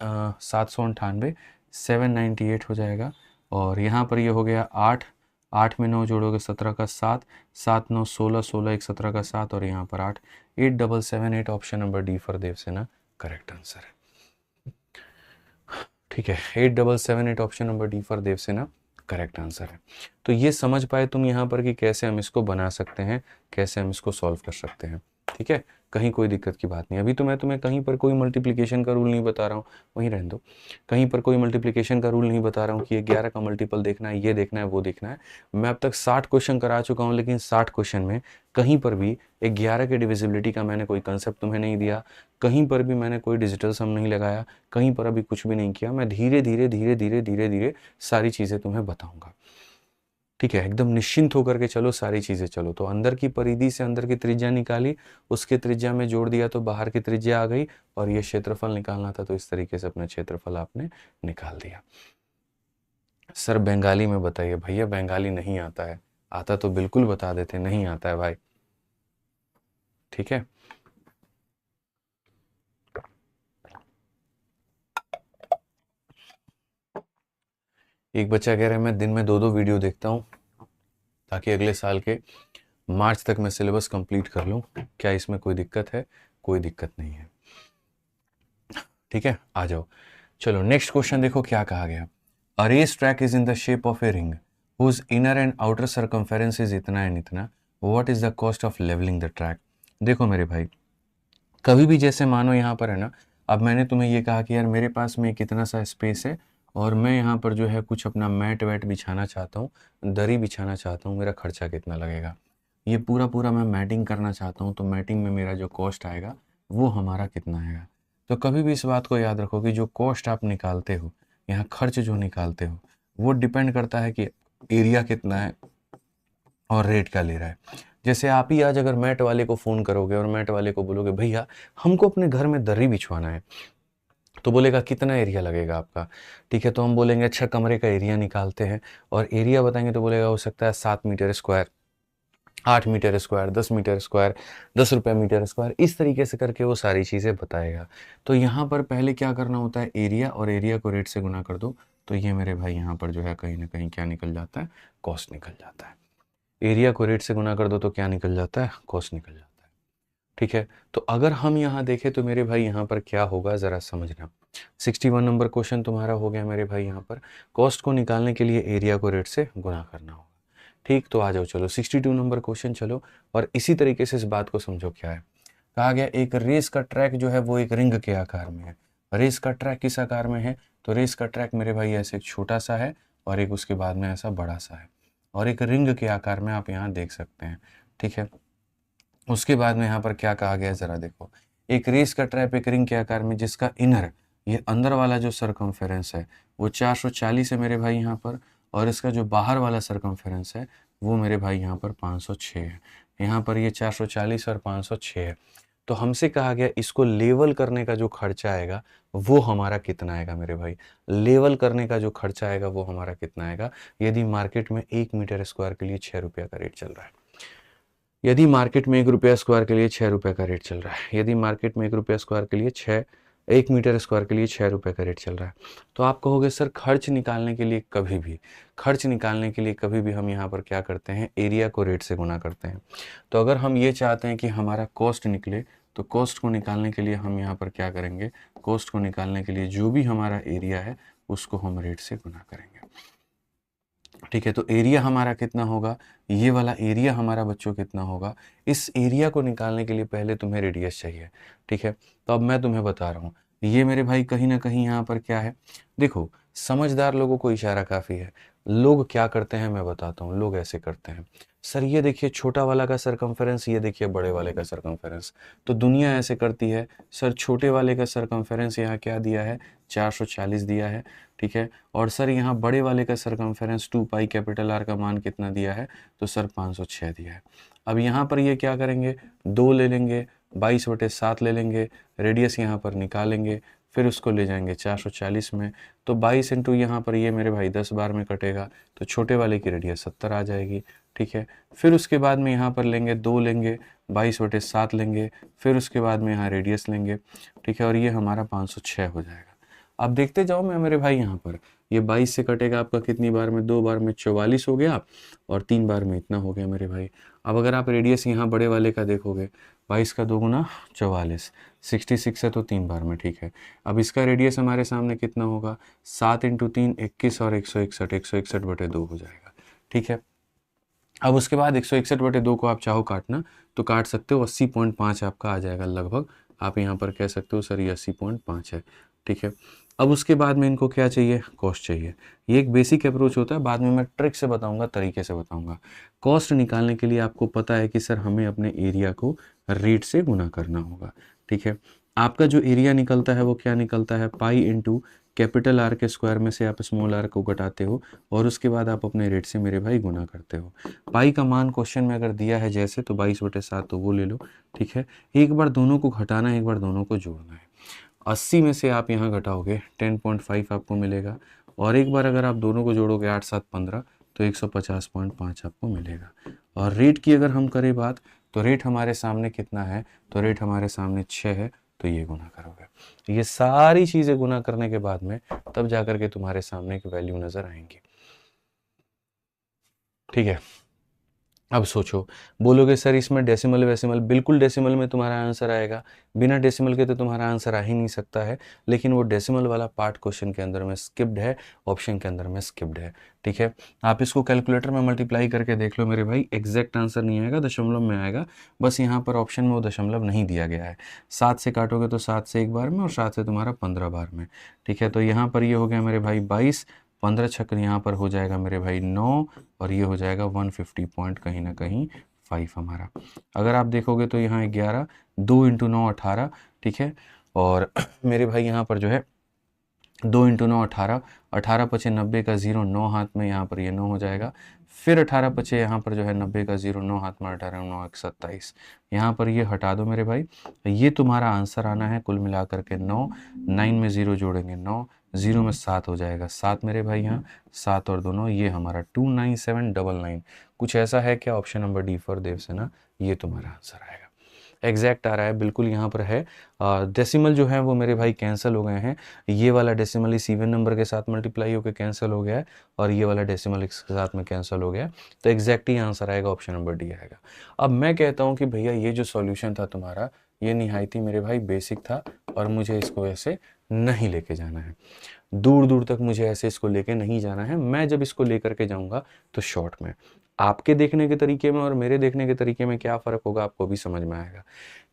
Speaker 1: 798 798 हो जाएगा, और यहाँ पर ये हो गया 8, 8 में 9 जोड़ोगे 17 का 7, 7 9 16, 16 1 17 का 7 और यहाँ पर 8, 8778 option number D for Devsena correct answer है, ठीक है। 8778 option number D for Devsena correct answer है। तो ये समझ पाए तुम यहाँ पर कि कैसे हम इसको बना सकते हैं, कैसे हम इसको सॉल्व कर सकते हैं, ठीक है। कहीं कोई दिक्कत की बात नहीं। अभी तो मैं तुम्हें कहीं पर कोई मल्टीप्लिकेशन का रूल नहीं बता रहा हूँ, वहीं रहने दो। कहीं पर कोई मल्टीप्लिकेशन का रूल नहीं बता रहा हूँ कि ये 11 का मल्टीपल देखना है, ये देखना है, वो देखना है। मैं अब तक 60 क्वेश्चन करा चुका हूँ, लेकिन 60 क्वेश्चन में कहीं पर भी 11 के डिविजिबिलिटी का मैंने कोई कंसेप्ट तुम्हें नहीं दिया, कहीं पर भी मैंने कोई डिजिटल सम नहीं लगाया, कहीं पर अभी कुछ भी नहीं किया। मैं धीरे धीरे धीरे धीरे धीरे धीरे सारी चीज़ें तुम्हें बताऊंगा, ठीक है। एकदम निश्चिंत होकर के चलो, सारी चीज़ें चलो। तो अंदर की परिधि से अंदर की त्रिज्या निकाली, उसके त्रिज्या में जोड़ दिया तो बाहर की त्रिज्या आ गई, और ये क्षेत्रफल निकालना था तो इस तरीके से अपना क्षेत्रफल आपने निकाल दिया। सर बंगाली में बताइए, भैया बंगाली नहीं आता है, आता तो बिल्कुल बता देते, नहीं आता है भाई, ठीक है। एक बच्चा कह रहा है मैं दिन में 2-2 वीडियो देखता हूँ ताकि अगले साल के मार्च तक मैं सिलेबस कंप्लीट कर लूँ। क्या इसमें कोई दिक्कत है? कोई दिक्कत नहीं है, ठीक है। आ जाओ, चलो नेक्स्ट क्वेश्चन देखो क्या कहा गया। A race track is in the shape of a ring whose inner and outer circumference is इतना एंड इतना, what is the cost of levelling the track. देखो मेरे भाई, कभी भी जैसे मानो यहाँ पर है ना, अब मैंने तुम्हें ये कहा कि यार मेरे पास में कितना सा स्पेस है और मैं यहाँ पर जो है कुछ अपना मैट वैट बिछाना चाहता हूँ, दरी बिछाना चाहता हूँ, मेरा खर्चा कितना लगेगा, ये पूरा पूरा मैं मैटिंग करना चाहता हूँ, तो मैटिंग में मेरा जो कॉस्ट आएगा वो हमारा कितना आएगा। तो कभी भी इस बात को याद रखो कि जो कॉस्ट आप निकालते हो, यहाँ खर्च जो निकालते हो, वो डिपेंड करता है कि एरिया कितना है और रेट क्या ले रहा है। जैसे आप ही आज अगर मैट वाले को फ़ोन करोगे और मैट वाले को बोलोगे भैया हमको अपने घर में दरी बिछवाना है, तो बोलेगा कितना एरिया लगेगा आपका, ठीक है। तो हम बोलेंगे अच्छा कमरे का एरिया निकालते हैं, और एरिया बताएंगे तो बोलेगा हो सकता है 7 metre square, 8 metre square, 10 metre square, 10 रुपये मीटर स्क्वायर, इस तरीके से करके वो सारी चीज़ें बताएगा। तो यहाँ पर पहले क्या करना होता है, एरिया और एरिया को रेट से गुना कर दो, तो ये मेरे भाई यहाँ पर जो है कहीं ना कहीं क्या निकल जाता है, कॉस्ट निकल जाता है। एरिया को रेट से गुना कर दो तो क्या निकल जाता है, कॉस्ट निकल जाता है, ठीक है। तो अगर हम यहाँ देखें तो मेरे भाई यहाँ पर क्या होगा ज़रा समझना। 61 नंबर क्वेश्चन तुम्हारा हो गया मेरे भाई, यहाँ पर कॉस्ट को निकालने के लिए एरिया को रेट से गुना करना होगा, ठीक। तो आ जाओ चलो 62 नंबर क्वेश्चन चलो, और इसी तरीके से इस बात को समझो। क्या है कहा गया, एक रेस का ट्रैक जो है वो एक रिंग के आकार में है। रेस का ट्रैक किस आकार में है, तो रेस का ट्रैक मेरे भाई ऐसे एक छोटा सा है और एक उसके बाद में ऐसा बड़ा सा है, और एक रिंग के आकार में आप यहाँ देख सकते हैं, ठीक है। उसके बाद में यहाँ पर क्या कहा गया है ज़रा देखो, एक रेस का ट्रैक एक रिंग के आकार में जिसका इनर, ये अंदर वाला जो सरकमफेरेंस है वो 440 है मेरे भाई यहाँ पर, और इसका जो बाहर वाला सरकमफेरेंस है वो मेरे भाई यहाँ पर 506 है। यहाँ पर ये 440 और 506 है। तो हमसे कहा गया इसको लेवल करने का जो खर्चा आएगा वो हमारा कितना आएगा मेरे भाई, लेवल करने का जो खर्चा आएगा वो हमारा कितना आएगा, यदि मार्केट में 1 मीटर स्क्वायर के लिए 6 रुपये का रेट चल रहा है, यदि मार्केट में 1 रुपया स्क्वायर के लिए 6 रुपये का रेट चल रहा है, यदि मार्केट में 1 रुपया स्क्वायर के लिए 1 मीटर स्क्वायर के लिए 6 रुपये का रेट चल रहा है, तो आप कहोगे सर खर्च निकालने के लिए कभी भी हम यहाँ पर क्या करते हैं, एरिया को रेट से गुना करते हैं। तो अगर हम ये चाहते हैं कि हमारा कॉस्ट निकले, तो कॉस्ट को निकालने के लिए हम यहाँ पर क्या करेंगे, कॉस्ट को निकालने के लिए जो भी हमारा एरिया है उसको हम रेट से गुना करेंगे। ठीक है, तो एरिया हमारा कितना होगा, ये वाला एरिया हमारा बच्चों कितना होगा, इस एरिया को निकालने के लिए पहले तुम्हें रेडियस चाहिए। ठीक है, तो अब मैं तुम्हें बता रहा हूँ, ये मेरे भाई कहीं ना कहीं यहाँ पर क्या है, देखो समझदार लोगों को इशारा काफ़ी है। लोग क्या करते हैं मैं बताता हूँ, लोग ऐसे करते हैं, सर ये देखिए छोटा वाला का सरकमफेरेंस, ये देखिए बड़े वाले का सरकमफेरेंस, तो दुनिया ऐसे करती है, सर छोटे वाले का सरकमफेरेंस यहाँ क्या दिया है, 440 दिया है। ठीक है, और सर यहाँ बड़े वाले का सरकमफेरेंस 2 पाई कैपिटल आर का मान कितना दिया है, तो सर 506 दिया है। अब यहाँ पर ये क्या करेंगे, 2 ले लेंगे, 22/7 ले लेंगे, रेडियस यहाँ पर निकालेंगे, फिर उसको ले जाएंगे 440 में, तो 22 इंटू यहाँ पर ये मेरे भाई 10 बार में कटेगा, तो छोटे वाले की रेडियस 70 आ जाएगी। ठीक है, फिर उसके बाद में यहाँ पर लेंगे 2 लेंगे, 22/7 लेंगे, फिर उसके बाद में यहाँ रेडियस लेंगे। ठीक है, और ये हमारा 506 हो जाएगा। अब देखते जाओ मैं मेरे भाई, यहाँ पर ये 22 से कटेगा आपका कितनी बार में, 2 बार में 44 हो गया, और 3 बार में इतना हो गया मेरे भाई। अब अगर आप रेडियस यहाँ बड़े वाले का देखोगे, 22 का 2 गुना 44, 66 है तो 3 बार में। ठीक है, अब इसका रेडियस हमारे सामने कितना होगा, 7 इंटू 3 21 और 161, 161/2 हो जाएगा। ठीक है, अब उसके बाद 161/2 को आप चाहो काटना तो काट सकते हो, 80.5 आपका आ जाएगा लगभग। आप यहाँ पर कह सकते हो सर ये 80.5 है। ठीक है, अब उसके बाद में इनको क्या चाहिए, कॉस्ट चाहिए। ये एक बेसिक अप्रोच होता है, बाद में मैं ट्रिक से बताऊंगा, तरीके से बताऊंगा। कॉस्ट निकालने के लिए आपको पता है कि सर हमें अपने एरिया को रेट से गुना करना होगा। ठीक है, आपका जो एरिया निकलता है वो क्या निकलता है, पाई इंटू कैपिटल आर के स्क्वायर में से आप स्मॉल आर को घटाते हो, और उसके बाद आप अपने रेट से मेरे भाई गुना करते हो। पाई का मान क्वेश्चन में अगर दिया है जैसे, तो 22/7 तो वो ले लो। ठीक है, एक बार दोनों को घटाना है, एक बार दोनों को जोड़ना है। 80 में से आप यहाँ घटाओगे 10.5 आपको मिलेगा, और एक बार अगर आप दोनों को जोड़ोगे 8 7 15 तो 150.5 आपको मिलेगा। और रेट की अगर हम करें बात, तो रेट हमारे सामने कितना है, तो रेट हमारे सामने 6 है, तो ये गुना करोगे। ये सारी चीज़ें गुना करने के बाद में तब जाकर के तुम्हारे सामने एक वैल्यू नज़र आएंगी। ठीक है, अब सोचो, बोलोगे सर इसमें डेसिमल वेसिमल, बिल्कुल डेसिमल में तुम्हारा आंसर आएगा, बिना डेसिमल के तो तुम्हारा आंसर आ ही नहीं सकता है, लेकिन वो डेसिमल वाला पार्ट क्वेश्चन के अंदर में स्किप्ड है, ऑप्शन के अंदर में स्किप्ड है। ठीक है, आप इसको कैलकुलेटर में मल्टीप्लाई करके देख लो मेरे भाई, एग्जैक्ट आंसर नहीं आएगा, दशमलव में आएगा, बस यहाँ पर ऑप्शन में वो दशमलव नहीं दिया गया है। 7 से काटोगे तो 7 से एक बार में, और 7 से तुम्हारा 15 बार में। ठीक है, तो यहाँ पर ये हो गया मेरे भाई 22, 15 छक्कर यहाँ पर हो जाएगा मेरे भाई 9, और ये हो जाएगा 150 पॉइंट कहीं ना कहीं 5 हमारा। अगर आप देखोगे तो यहाँ 11, 2 इंटू 9 18। ठीक है, और मेरे भाई यहाँ पर जो है 2 इंटू 9 18, 18 पचे 90 का 0, 9 हाथ में, यहाँ पर ये 9 हो जाएगा। फिर 18 पचे यहाँ पर जो है 90 का 0, 9 हाथ में 18, 9 1 27, यहाँ पर ये हटा दो मेरे भाई। ये तुम्हारा आंसर आना है कुल मिलाकर के 9, 9 में 0 जोड़ेंगे 9, 0 में 7 हो जाएगा 7 मेरे भाई, यहाँ 7 और दोनों ये हमारा 29799। कुछ ऐसा है क्या, option number D for Devsena, ये तुम्हारा आंसर आएगा। एग्जैक्ट आ रहा है, बिल्कुल यहाँ पर है। डेसिमल जो है वो मेरे भाई कैंसिल हो गए हैं, ये वाला डेसिमल इस इवन नंबर के साथ मल्टीप्लाई होकर कैंसिल हो गया है, और ये वाला डेसिमल इसके साथ में कैंसिल हो गया है, तो एग्जैक्ट ही आंसर आएगा, ऑप्शन नंबर डी आएगा। अब मैं कहता हूँ कि भैया ये जो सॉल्यूशन था तुम्हारा, ये निहायती मेरे भाई बेसिक था, और मुझे इसको ऐसे नहीं लेके जाना है, दूर दूर तक मुझे ऐसे इसको लेके नहीं जाना है। मैं जब इसको लेकर के जाऊंगा तो शॉर्ट में, आपके देखने के तरीके में और मेरे देखने के तरीके में क्या फ़र्क होगा आपको भी समझ में आएगा।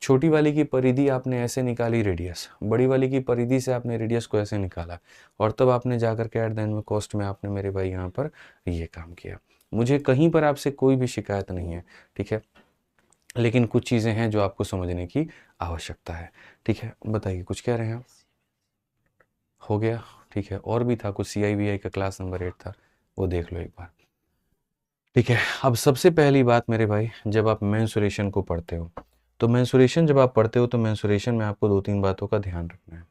Speaker 1: छोटी वाली की परिधि आपने ऐसे निकाली रेडियस, बड़ी वाली की परिधि से आपने रेडियस को ऐसे निकाला, और तब आपने जाकर के एट द एंड में कॉस्ट में आपने मेरे भाई यहाँ पर ये काम किया। मुझे कहीं पर आपसे कोई भी शिकायत नहीं है, ठीक है, लेकिन कुछ चीज़ें हैं जो आपको समझने की आवश्यकता है। ठीक है, बताइए कुछ कह रहे हैं आप? हो गया, ठीक है, और भी था कुछ, CIBI का क्लास नंबर 8 था, वो देख लो एक बार। ठीक है, अब सबसे पहली बात मेरे भाई, जब आप मेंसुरेशन को पढ़ते हो तो मेंसुरेशन जब आप पढ़ते हो तो मेंसुरेशन में आपको 2-3 बातों का ध्यान रखना है।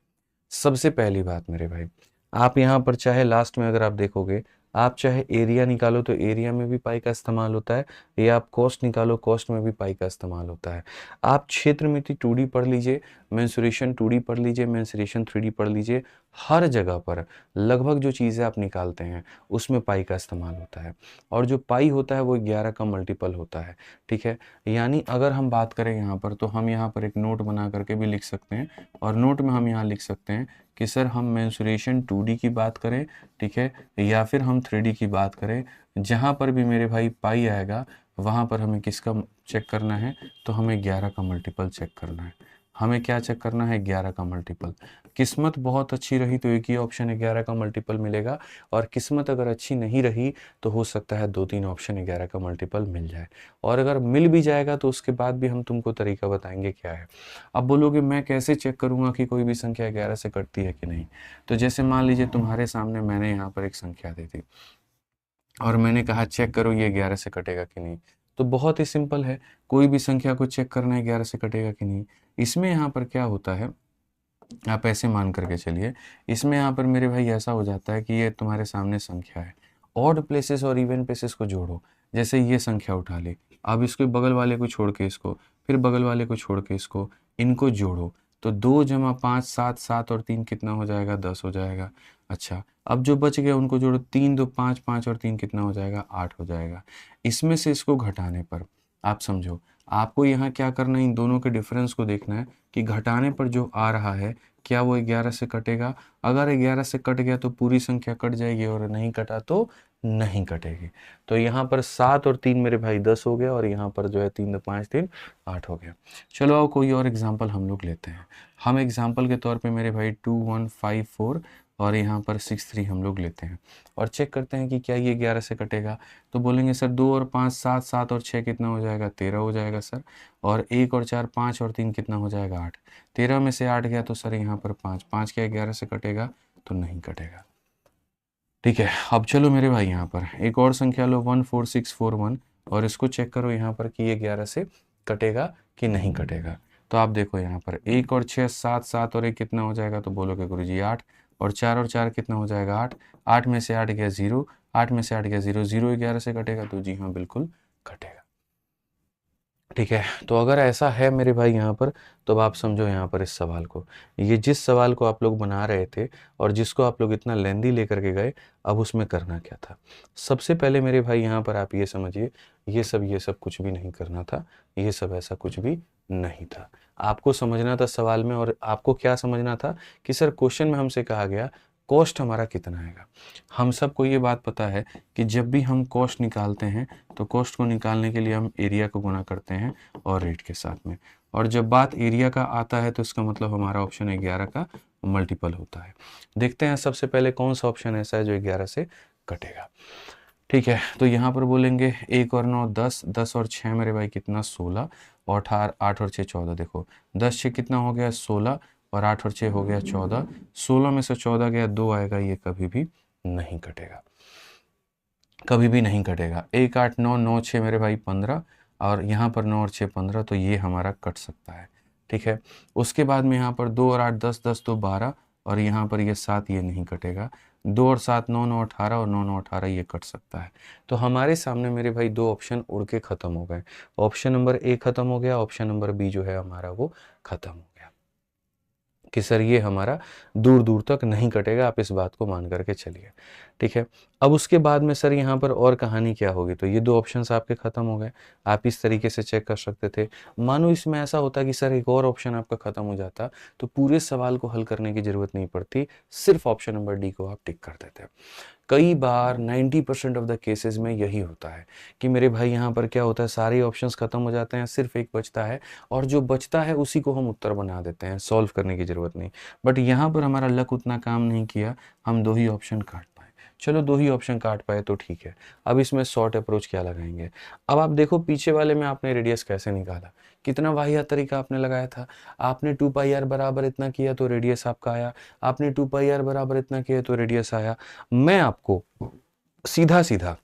Speaker 1: सबसे पहली बात मेरे भाई, आप यहाँ पर चाहे लास्ट में अगर आप देखोगे, आप चाहे एरिया निकालो तो एरिया में भी पाई का इस्तेमाल होता है, या आप कॉस्ट निकालो कॉस्ट में भी पाई का इस्तेमाल होता है। आप क्षेत्र मिति 2D पढ़ लीजिए, मेंसुरेशन 2D पढ़ लीजिए, मेंसुरेशन 3D पढ़ लीजिए, हर जगह पर लगभग जो चीज़ें आप निकालते हैं उसमें पाई का इस्तेमाल होता है। और जो पाई होता है वो 11 का मल्टीपल होता है, ठीक है। यानी अगर हम बात करें यहाँ पर, तो हम यहाँ पर एक नोट बना करके भी लिख सकते हैं, और नोट में हम यहाँ लिख सकते हैं कि सर हम मेंसुरेशन 2D की बात करें, ठीक है, या फिर हम 3D की बात करें, जहाँ पर भी मेरे भाई पाई आएगा वहाँ पर हमें किसका चेक करना है, तो हमें 11 का मल्टीपल चेक करना है। हमें क्या चेक करना है, 11 का मल्टीपल। किस्मत बहुत अच्छी रही तो एक ही ऑप्शन 11 का मल्टीपल मिलेगा, और किस्मत अगर अच्छी नहीं रही तो हो सकता है 2-3 ऑप्शन 11 का मल्टीपल मिल जाए। और अगर मिल भी जाएगा तो उसके बाद भी हम तुमको तरीका बताएंगे क्या है। अब बोलोगे मैं कैसे चेक करूँगा कि कोई भी संख्या 11 से कटती है कि नहीं। तो जैसे मान लीजिए तुम्हारे सामने मैंने यहाँ पर एक संख्या दी थी और मैंने कहा चेक करो ये 11 से कटेगा कि नहीं। तो बहुत ही सिंपल है, कोई भी संख्या को चेक करना है 11 से कटेगा कि नहीं। इसमें यहाँ पर क्या होता है, आप ऐसे मान करके चलिए, इसमें यहाँ पर मेरे भाई ऐसा हो जाता है कि ये तुम्हारे सामने संख्या है, ऑड प्लेसेस और इवन प्लेसेस को जोड़ो। जैसे ये संख्या उठा ली, अब इसके बगल वाले को छोड़ के इसको, फिर बगल वाले को छोड़ के इसको, इनको जोड़ो। तो 2 + 5 7, 7 और 3 कितना हो जाएगा, 10 हो जाएगा। अच्छा, अब जो बच गया उनको जोड़ो, 3 2 5, 5 और 3 कितना हो जाएगा, 8 हो जाएगा। इसमें से इसको घटाने पर आप समझो, आपको यहाँ क्या करना है, इन दोनों के डिफरेंस को देखना है कि घटाने पर जो आ रहा है क्या वो 11 से कटेगा। अगर 11 से कट गया तो पूरी संख्या कट जाएगी, और नहीं कटा तो नहीं कटेगी। तो यहाँ पर 7 और 3 मेरे भाई 10 हो गया, और यहाँ पर जो है 3 2 5 3 8 हो गया। चलो अब कोई और एग्जाम्पल हम लोग लेते हैं। हम एग्जाम्पल के तौर पे मेरे भाई 2 1 5 4 और यहाँ पर 6 3 हम लोग लेते हैं, और चेक करते हैं कि क्या ये 11 से कटेगा। तो बोलेंगे सर 2 और 5 7, 7 और 6 कितना हो जाएगा, 13 हो जाएगा सर। और 1 और 4 5 और 3 कितना हो जाएगा, 8। 13 में से 8 गया तो सर यहाँ पर 5, 5 क्या 11 से कटेगा, तो नहीं कटेगा। ठीक है, अब चलो मेरे भाई यहाँ पर एक और संख्या लो 14641, और इसको चेक करो यहाँ पर कि ये 11 से कटेगा कि नहीं कटेगा। तो आप देखो यहाँ पर 1 और 6 7, 7 और 1 कितना हो जाएगा, तो बोलोगे गुरुजी 8। और 4 और 4 कितना हो जाएगा, 8। 8 में से 8 गया 0, 8 में से 8 गया 0, 0 11 से कटेगा, तो जी हाँ बिल्कुल कटेगा। ठीक है, तो अगर ऐसा है मेरे भाई यहाँ पर, तो अब आप समझो यहाँ पर इस सवाल को, ये जिस सवाल को आप लोग बना रहे थे और जिसको आप लोग इतना लेंदी लेकर के गए, अब उसमें करना क्या था। सबसे पहले मेरे भाई यहाँ पर आप ये समझिए, ये सब कुछ भी नहीं करना था, ये सब ऐसा कुछ भी नहीं था। आपको समझना था सवाल में, और आपको क्या समझना था कि सर क्वेश्चन में हमसे कहा गया कॉस्ट हमारा कितना आएगा। हम सबको ये बात पता है कि जब भी हम कॉस्ट निकालते हैं तो कॉस्ट को निकालने के लिए हम एरिया को गुणा करते हैं और रेट के साथ में, और जब बात एरिया का आता है तो इसका मतलब हमारा ऑप्शन 11 का मल्टीपल होता है। देखते हैं सबसे पहले कौन सा ऑप्शन ऐसा है जो 11 से कटेगा। ठीक है, तो यहाँ पर बोलेंगे 1 और 9 10, 10 और 6 मेरे भाई कितना 16, और 8 और 6 14। देखो 10 6 कितना हो गया 16, और 8 और 6 हो गया 14। 16 में से 14 गया 2 आएगा, ये कभी भी नहीं कटेगा, कभी भी नहीं कटेगा। 1 8 9 9 6 मेरे भाई 15, और यहाँ पर 9 और 6 15, तो ये हमारा कट सकता है। ठीक है, उसके बाद में यहाँ पर 2 और 8 10, 10 तो 12, और यहाँ पर ये 7, ये नहीं कटेगा। 2 और 7 9 9 18, और 9 9 18 ये कट सकता है। तो हमारे सामने मेरे भाई 2 ऑप्शन उड़ के ख़त्म हो गए। ऑप्शन नंबर ए ख़त्म हो गया, ऑप्शन नंबर बी जो है हमारा वो ख़त्म हो गया कि सर ये हमारा दूर दूर तक नहीं कटेगा, आप इस बात को मान करके चलिए। ठीक है, अब उसके बाद में सर यहाँ पर और कहानी क्या होगी, तो ये 2 ऑप्शंस आपके ख़त्म हो गए। आप इस तरीके से चेक कर सकते थे। मानो इसमें ऐसा होता कि सर एक और ऑप्शन आपका ख़त्म हो जाता, तो पूरे सवाल को हल करने की ज़रूरत नहीं पड़ती, सिर्फ ऑप्शन नंबर डी को आप टिक कर देते। कई बार 90% ऑफ द केसेस में यही होता है कि मेरे भाई यहाँ पर क्या होता है, सारे ऑप्शंस खत्म हो जाते हैं, सिर्फ एक बचता है, और जो बचता है उसी को हम उत्तर बना देते हैं, सॉल्व करने की ज़रूरत नहीं। बट यहाँ पर हमारा लक उतना काम नहीं किया, हम 2 ही ऑप्शन काट पाए। चलो 2 ही ऑप्शन काट पाए तो ठीक है। अब इसमें शॉर्ट अप्रोच क्या लगाएंगे। अब आप देखो पीछे वाले में आपने रेडियस कैसे निकाला, कितना वाहियात तरीका आपने लगाया था। आपने 2πr बराबर इतना किया तो रेडियस आपका आया, आपने 2πr बराबर इतना किया तो रेडियस आया। मैं आपको सीधा सीधा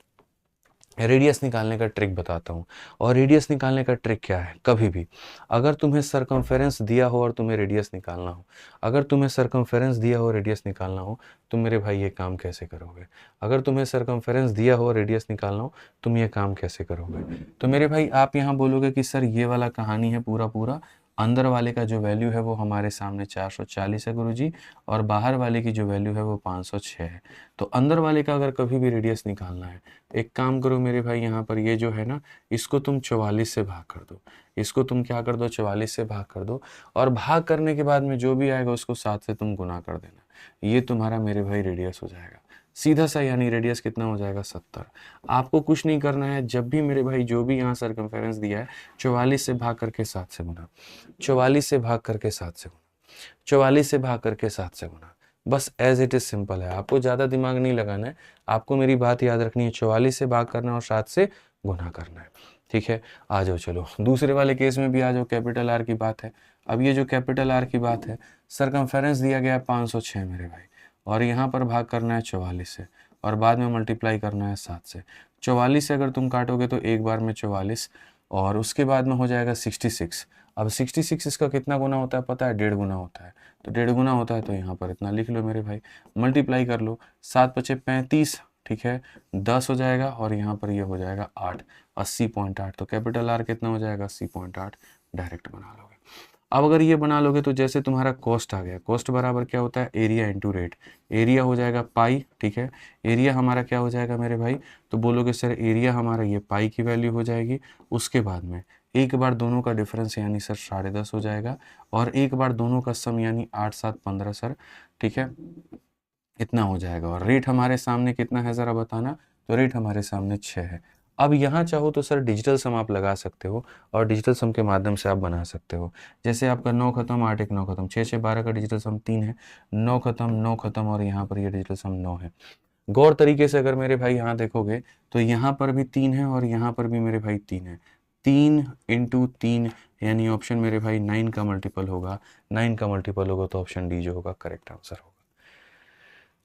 Speaker 1: रेडियस निकालने का ट्रिक बताता हूँ। और रेडियस निकालने का ट्रिक क्या है, कभी भी अगर तुम्हें सरकमफेरेंस दिया हो और तुम्हें रेडियस निकालना हो, अगर तुम्हें सरकमफेरेंस दिया हो रेडियस निकालना हो, तो मेरे भाई ये काम कैसे करोगे? अगर तुम्हें सरकमफेरेंस दिया हो रेडियस निकालना हो, तुम ये काम कैसे करोगे? तो मेरे भाई आप यहाँ बोलोगे कि सर ये वाला कहानी है पूरा पूरा, अंदर वाले का जो वैल्यू है वो हमारे सामने 440 है गुरुजी, और बाहर वाले की जो वैल्यू है वो 506 है। तो अंदर वाले का अगर कभी भी रेडियस निकालना है, एक काम करो मेरे भाई, यहाँ पर ये जो है ना, इसको तुम 44 से भाग कर दो, इसको तुम क्या कर दो, 44 से भाग कर दो, और भाग करने के बाद में जो भी आएगा उसको 7 से तुम गुना कर देना, ये तुम्हारा मेरे भाई रेडियस हो जाएगा सीधा सा। यानी रेडियस कितना हो जाएगा, 70। आपको कुछ नहीं करना है, जब भी मेरे भाई जो भी यहाँ सरकमफेरेंस दिया है 44 से भाग करके 7 से गुना, 44 से भाग करके 7 से गुना, 44 से भाग करके 7 से गुना, बस एज इट इज सिंपल है। आपको ज़्यादा दिमाग नहीं लगाना है, आपको मेरी बात याद रखनी है, 44 से भाग करना है और 7 से गुना करना है, ठीक है। आ जाओ चलो दूसरे वाले केस में भी आ जाओ, कैपिटल आर की बात है। अब ये जो कैपिटल आर की बात है, सरकमफेरेंस दिया गया है 506 मेरे भाई, और यहाँ पर भाग करना है 44 से, और बाद में मल्टीप्लाई करना है 7 से। 44 से अगर तुम काटोगे तो एक बार में 44, और उसके बाद में हो जाएगा 66। अब 66 इसका कितना गुना होता है पता है, 1.5 गुना होता है। तो 1.5 गुना होता है तो यहाँ पर इतना लिख लो मेरे भाई, मल्टीप्लाई कर लो, 7 पचे 35, ठीक है, 10 हो जाएगा, और यहाँ पर ये हो जाएगा 8, 80.8। तो कैपिटल आर कितना हो जाएगा, 80.8, डायरेक्ट बना लोगे। अब अगर ये बना लोगे तो जैसे तुम्हारा कॉस्ट आ गया, कॉस्ट बराबर क्या होता है, एरिया इंटू रेट, एरिया हो जाएगा पाई, ठीक है, एरिया हमारा क्या हो जाएगा मेरे भाई, तो बोलोगे सर एरिया हमारा ये पाई की वैल्यू हो जाएगी। उसके बाद में एक बार दोनों का डिफरेंस यानी सर 10.5 हो जाएगा, और एक बार दोनों का सम यानी 8 7 15 सर, ठीक है, इतना हो जाएगा। और रेट हमारे सामने कितना है ज़रा बताना, तो रेट हमारे सामने 6 है। अब यहाँ चाहो तो सर डिजिटल सम आप लगा सकते हो, और डिजिटल सम के माध्यम से आप बना सकते हो। जैसे आपका 9 खत्म 8 1 9 खत्म, 6 6 12 का डिजिटल सम 3 है, 9 खत्म 9 खत्म, और यहाँ पर ये डिजिटल सम 9 है। गौर तरीके से अगर मेरे भाई यहाँ देखोगे तो यहाँ पर भी 3 है और यहाँ पर भी मेरे भाई 3 है, 3 इंटू 3 यानी ऑप्शन मेरे भाई 9 का मल्टीपल होगा, 9 का मल्टीपल होगा तो ऑप्शन डी जो होगा करेक्ट आंसर होगा।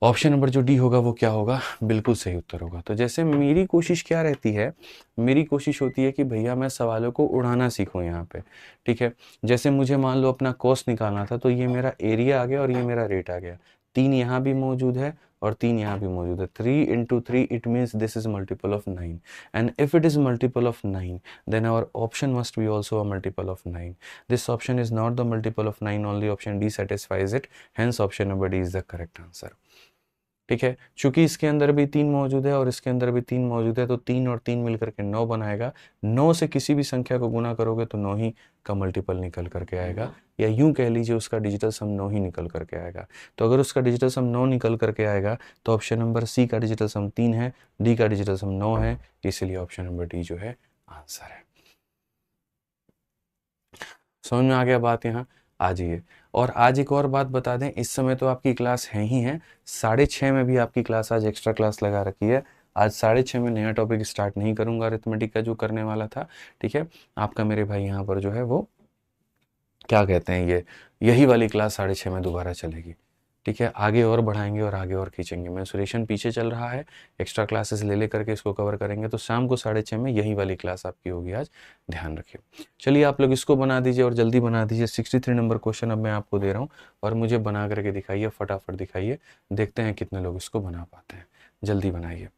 Speaker 1: ऑप्शन नंबर जो डी होगा वो क्या होगा, बिल्कुल सही उत्तर होगा। तो जैसे मेरी कोशिश क्या रहती है, मेरी कोशिश होती है कि भैया मैं सवालों को उड़ाना सीखूं यहाँ पे, ठीक है। जैसे मुझे मान लो अपना कॉस्ट निकालना था, तो ये मेरा एरिया आ गया और ये मेरा रेट आ गया, 3 यहाँ भी मौजूद है और 3 यहाँ भी मौजूद है, 3 into 3 it means this is multiple of 9, and if it is multiple of 9 then our option must be also a multiple of 9। This option is not the multiple of 9, only option D satisfies it, hence option number D is the correct answer, ठीक है। चूंकि इसके अंदर भी 3 मौजूद है और इसके अंदर भी 3 मौजूद है, तो 3 और 3 मिलकर के 9 बनाएगा। 9 से किसी भी संख्या को गुना करोगे तो 9 ही का मल्टीपल निकल करके आएगा, या यूं कह लीजिए उसका डिजिटल सम 9 ही निकल करके आएगा। तो अगर उसका डिजिटल सम 9 निकल करके आएगा तो ऑप्शन नंबर सी का डिजिटल सम 3 है, डी का डिजिटल सम 9 है, इसलिए ऑप्शन नंबर डी जो है आंसर है। समझ में आ गया बात यहाँ? आ जाइए। और आज एक और बात बता दें, इस समय तो आपकी क्लास है ही है, 6:30 में भी आपकी क्लास आज एक्स्ट्रा क्लास लगा रखी है। आज 6:30 में नया टॉपिक स्टार्ट नहीं करूंगा अरिथमेटिक का जो करने वाला था, ठीक है। आपका मेरे भाई यहाँ पर जो है वो क्या कहते हैं, ये यही वाली क्लास 6:30 में दोबारा चलेगी, ठीक है। आगे और बढ़ाएंगे और आगे और खींचेंगे, मेंसुरेशन पीछे चल रहा है, एक्स्ट्रा क्लासेस ले करके इसको कवर करेंगे। तो शाम को 6:30 में यही वाली क्लास आपकी होगी आज, ध्यान रखिए। चलिए आप लोग इसको बना दीजिए और जल्दी बना दीजिए। 63 नंबर क्वेश्चन अब मैं आपको दे रहा हूँ और मुझे बना करके दिखाइए, फटाफट दिखाइए, देखते हैं कितने लोग इसको बना पाते हैं। जल्दी बनाइए।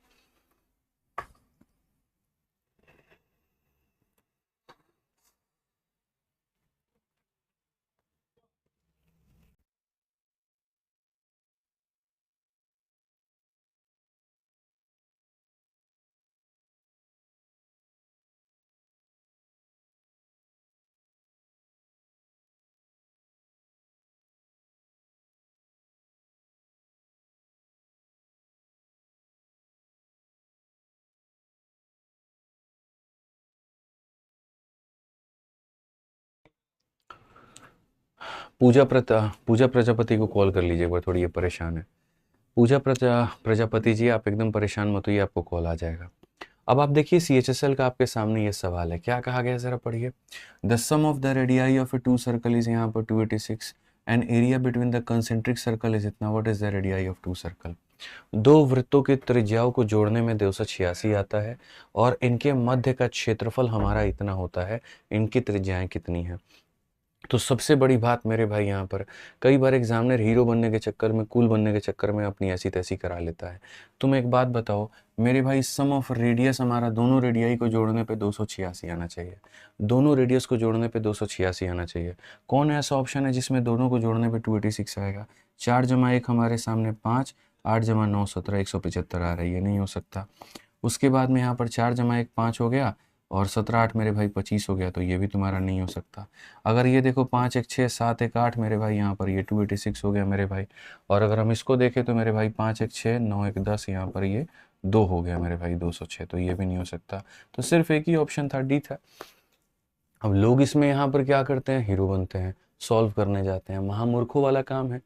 Speaker 1: पूजा प्रजापति को कॉल कर लीजिए, वो थोड़ी ये परेशान है। पूजा प्रजापति जी, आप एकदम परेशान मत होइए, आपको कॉल आ जाएगा। अब आप देखिए CHSL का आपके सामने ये सवाल है, क्या कहा गया है जरा पढ़िए। The sum of the radii of a 2 circle is यहाँ पर 286 and area between the concentric circle is इतना, what is the radii of 2 circle. दो वृत्तों की त्रिज्याओं को जोड़ने में 286 आता है और इनके मध्य का क्षेत्रफल हमारा इतना होता है, इनकी त्रिज्याएं कितनी हैं। तो सबसे बड़ी बात मेरे भाई यहाँ पर, कई बार एग्जामिनर हीरो बनने के चक्कर में, कूल बनने के चक्कर में अपनी ऐसी तैसी करा लेता है। तुम एक बात बताओ मेरे भाई, सम ऑफ रेडियस हमारा दोनों रेडियाई को जोड़ने पे 286 आना चाहिए, दोनों रेडियस को जोड़ने पे 286 आना चाहिए। कौन ऐसा ऑप्शन है जिसमें दोनों को जोड़ने पे 286 आएगा? 4 जमा 1 हमारे सामने 5, 8 जमा 9 17, 175 आ रहा है, ये नहीं हो सकता। उसके बाद में यहाँ पर 4 जमा 1 5 हो गया और 17 8 मेरे भाई 25 हो गया, तो ये भी तुम्हारा नहीं हो सकता। अगर ये देखो 5 1 6 7 1 8 मेरे भाई, यहाँ पर ये 286 हो गया मेरे भाई। और अगर हम इसको देखें तो मेरे भाई 5 1 6 9 1 10, यहाँ पर ये 2 हो गया मेरे भाई 206, तो ये भी नहीं हो सकता। तो सिर्फ एक ही ऑप्शन था, डी था। अब लोग इसमें यहाँ पर क्या करते हैं, हीरो बनते हैं, सॉल्व करने जाते हैं, महामूर्खों वाला काम है।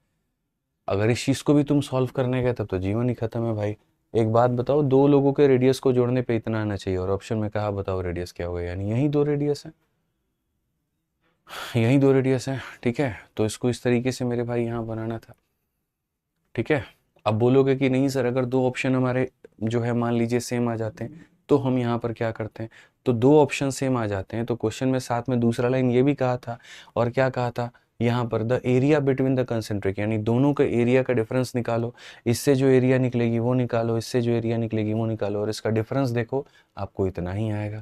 Speaker 1: अगर इस चीज़ को भी तुम सॉल्व करने गए तब तो जीवन ही खत्म है भाई। एक बात बताओ, दो लोगों के रेडियस को जोड़ने पे इतना आना चाहिए और ऑप्शन में कहा बताओ रेडियस क्या होगा, यानी यही दो रेडियस है, यही दो रेडियस है। ठीक है, तो इसको इस तरीके से मेरे भाई यहाँ बनाना था। ठीक है, अब बोलोगे कि नहीं सर, अगर दो ऑप्शन हमारे जो है मान लीजिए सेम आ जाते हैं तो हम यहाँ पर क्या करते हैं, तो दो ऑप्शन सेम आ जाते हैं तो क्वेश्चन में साथ में दूसरा लाइन ये भी कहा था, और क्या कहा था यहाँ पर, the area between the concentric, यानी दोनों का एरिया का डिफरेंस निकालो, इससे जो एरिया निकलेगी वो निकालो, इससे जो एरिया निकलेगी वो निकालो, और इसका डिफरेंस देखो, आपको इतना ही आएगा।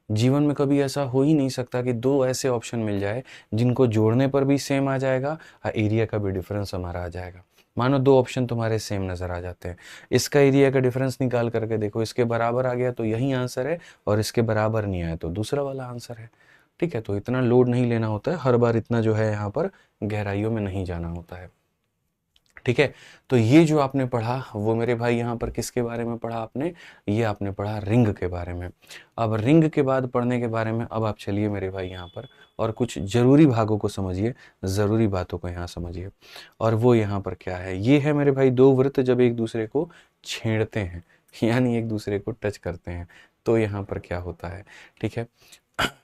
Speaker 1: जीवन में कभी ऐसा हो ही नहीं सकता कि दो ऐसे ऑप्शन मिल जाए जिनको जोड़ने पर भी सेम आ जाएगा और एरिया का भी डिफरेंस हमारा आ जाएगा। मानो दो ऑप्शन तुम्हारे सेम नजर आ जाते हैं, इसका एरिया का डिफरेंस निकाल करके देखो, इसके बराबर आ गया तो यही आंसर है, और इसके बराबर नहीं आया तो दूसरा वाला आंसर है। ठीक है, तो इतना लोड नहीं लेना होता है, हर बार इतना जो है यहाँ पर गहराइयों में नहीं जाना होता है। ठीक है, तो ये जो आपने पढ़ा वो मेरे भाई यहाँ पर किसके बारे में पढ़ा आपने, ये आपने पढ़ा रिंग के बारे में। अब रिंग के बाद पढ़ने के बारे में अब आप चलिए मेरे भाई यहाँ पर और कुछ जरूरी भागों को समझिए, जरूरी बातों को यहाँ समझिए। और वो यहाँ पर क्या है, ये है मेरे भाई दो वृत्त जब एक दूसरे को छेड़ते हैं, यानी एक दूसरे को टच करते हैं, तो यहाँ पर क्या होता है। ठीक है,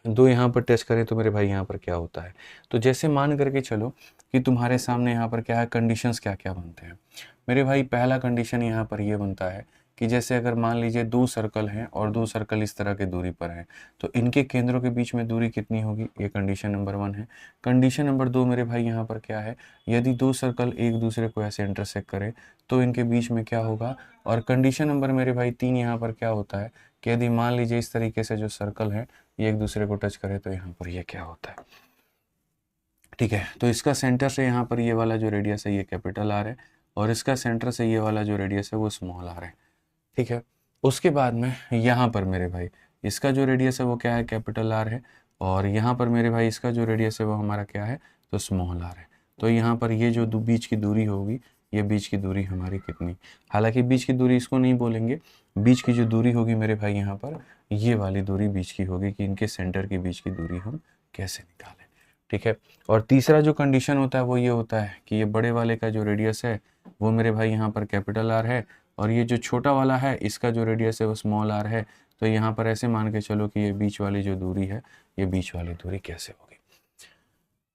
Speaker 1: दो यहाँ पर टच करें तो मेरे भाई यहाँ पर क्या होता है। तो जैसे मान करके चलो कि तुम्हारे सामने यहाँ पर क्या है, कंडीशंस क्या क्या बनते हैं मेरे भाई। पहला कंडीशन यहाँ पर ये बनता है कि जैसे अगर मान लीजिए दो सर्कल हैं और दो सर्कल इस तरह के दूरी पर हैं, तो इनके केंद्रों के बीच में दूरी कितनी होगी, ये कंडीशन नंबर 1 है। कंडीशन नंबर 2 मेरे भाई यहाँ पर क्या है, यदि दो सर्कल एक दूसरे को ऐसे इंटरसेक्ट करें तो इनके बीच में क्या होगा। और कंडीशन नंबर मेरे भाई 3 यहाँ पर क्या होता है कि यदि मान लीजिए इस तरीके से जो सर्कल है ये एक दूसरे को टच करे तो यहाँ पर ये क्या होता है। ठीक है, तो इसका सेंटर से यहाँ पर ये वाला जो रेडियस है ये कैपिटल आर है, और इसका सेंटर से ये वाला जो रेडियस है वो स्मॉल आर है। ठीक है, उसके बाद में यहाँ पर मेरे भाई इसका जो रेडियस है वो क्या है, कैपिटल आर है, और यहाँ पर मेरे भाई इसका जो रेडियस है वो हमारा क्या है, तो स्मॉल आर है। तो यहाँ पर ये जो बीच की दूरी होगी, ये बीच की दूरी हमारी कितनी, हालांकि बीच की दूरी इसको नहीं बोलेंगे, बीच की जो दूरी होगी मेरे भाई यहाँ पर ये वाली दूरी बीच की होगी, कि इनके सेंटर की बीच की दूरी हम कैसे निकालें। ठीक है, और तीसरा जो कंडीशन होता है वो ये होता है कि ये बड़े वाले का जो रेडियस है वो मेरे भाई यहाँ पर कैपिटल आर है, और ये जो छोटा वाला है इसका जो रेडियस है वो स्मॉल आर है। तो यहाँ पर ऐसे मान के चलो कि ये बीच वाली जो दूरी है, ये बीच वाली दूरी कैसे होगी।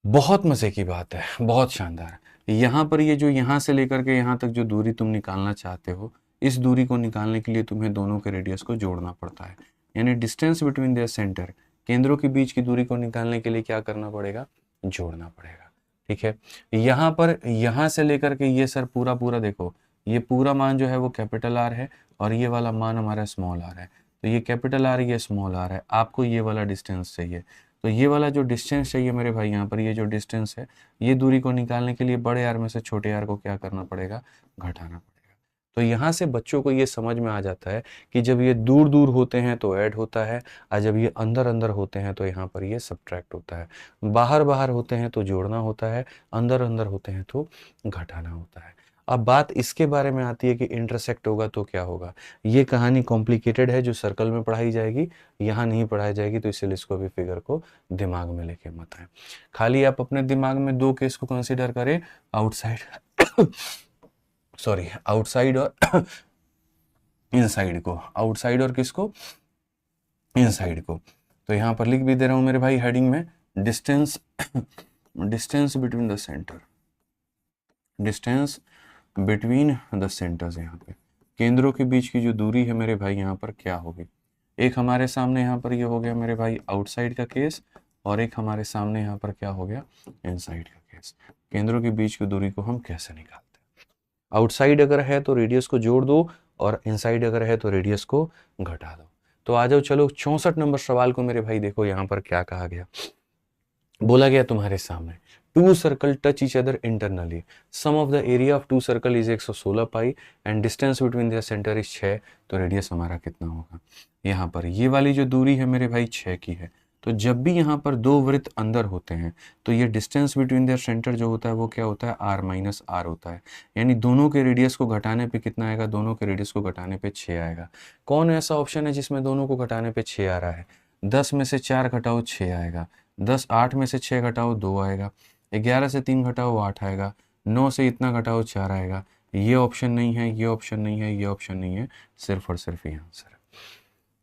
Speaker 1: बहुत मजे की बात है, बहुत शानदार। यहाँ पर ये जो यहाँ से लेकर के यहाँ तक जो दूरी तुम निकालना चाहते हो, इस दूरी को निकालने के लिए तुम्हें दोनों के रेडियस को जोड़ना पड़ता है, यानी डिस्टेंस बिटवीन देयर सेंटर, केंद्रों के बीच की दूरी को निकालने के लिए क्या करना पड़ेगा, जोड़ना पड़ेगा। ठीक है, यहाँ पर यहाँ से लेकर के ये सर पूरा पूरा देखो, ये पूरा मान जो है वो कैपिटल आर है और ये वाला मान हमारा स्मॉल आर है। तो ये कैपिटल आर, ये स्मॉल आर है, आपको ये वाला डिस्टेंस चाहिए। तो ये वाला जो डिस्टेंस चाहिए मेरे भाई यहाँ पर, ये जो डिस्टेंस है, ये दूरी को निकालने के लिए बड़े आर में से छोटे आर को क्या करना पड़ेगा, घटाना पड़ेगा। तो यहाँ से बच्चों को ये समझ में आ जाता है कि जब ये दूर दूर होते हैं तो ऐड होता है, और जब ये अंदर अंदर होते हैं तो यहाँ पर ये सब्ट्रैक्ट होता है। बाहर बाहर होते हैं तो जोड़ना होता है, अंदर अंदर होते हैं तो घटाना होता है। अब बात इसके बारे में आती है कि इंटरसेक्ट होगा तो क्या होगा। ये कहानी कॉम्प्लिकेटेड है जो सर्कल में पढ़ाई जाएगी, यहाँ नहीं पढ़ाई जाएगी, तो इसलिए इसको भी फिगर को दिमाग में लेके मत आए। खाली आप अपने दिमाग में दो केस को कंसीडर करें, आउटसाइड सॉरी आउटसाइड और इनसाइड को, आउटसाइड और किसको, इनसाइड को। तो यहाँ पर लिख भी दे रहा हूं मेरे भाई हेडिंग में, distance distance between the centre, distance between the centres, यहाँ पे केंद्रों के बीच की जो दूरी है मेरे भाई यहाँ पर क्या होगी। एक हमारे सामने यहाँ पर ये हो गया मेरे भाई आउटसाइड का केस, और एक हमारे सामने यहाँ पर क्या हो गया इनसाइड का केस। केंद्रों के बीच की दूरी को हम कैसे निकालते हैं? आउटसाइड अगर है तो रेडियस को जोड़ दो, और इनसाइड अगर है तो रेडियस को घटा दो। तो आ जाओ, चलो 64 नंबर सवाल को मेरे भाई देखो यहाँ पर क्या कहा गया। बोला गया तुम्हारे सामने, two circle touch each other internally, sum of the area of two circle is 116 pi and distance between their centre is 6, तो रेडियस हमारा कितना होगा। यहाँ पर ये वाली जो दूरी है मेरे भाई 6 की है, तो जब भी यहाँ पर दो वृत्त अंदर होते हैं तो ये डिस्टेंस बिटवीन देयर सेंटर जो होता है वो क्या होता है, r माइनस आर होता है। यानी दोनों के रेडियस को घटाने पे कितना आएगा, दोनों के रेडियस को घटाने पे 6 आएगा। कौन ऐसा ऑप्शन है जिसमें दोनों को घटाने पे 6 आ रहा है? 10 में से 4 घटाओ 6 आएगा, 8 में से 6 घटाओ 2 आएगा, 11 से 3 घटाओ 8 आएगा, 9 से इतना घटाओ 4 आएगा। ये ऑप्शन नहीं है, ये ऑप्शन नहीं है, ये ऑप्शन नहीं है, सिर्फ और सिर्फ ये आंसर है।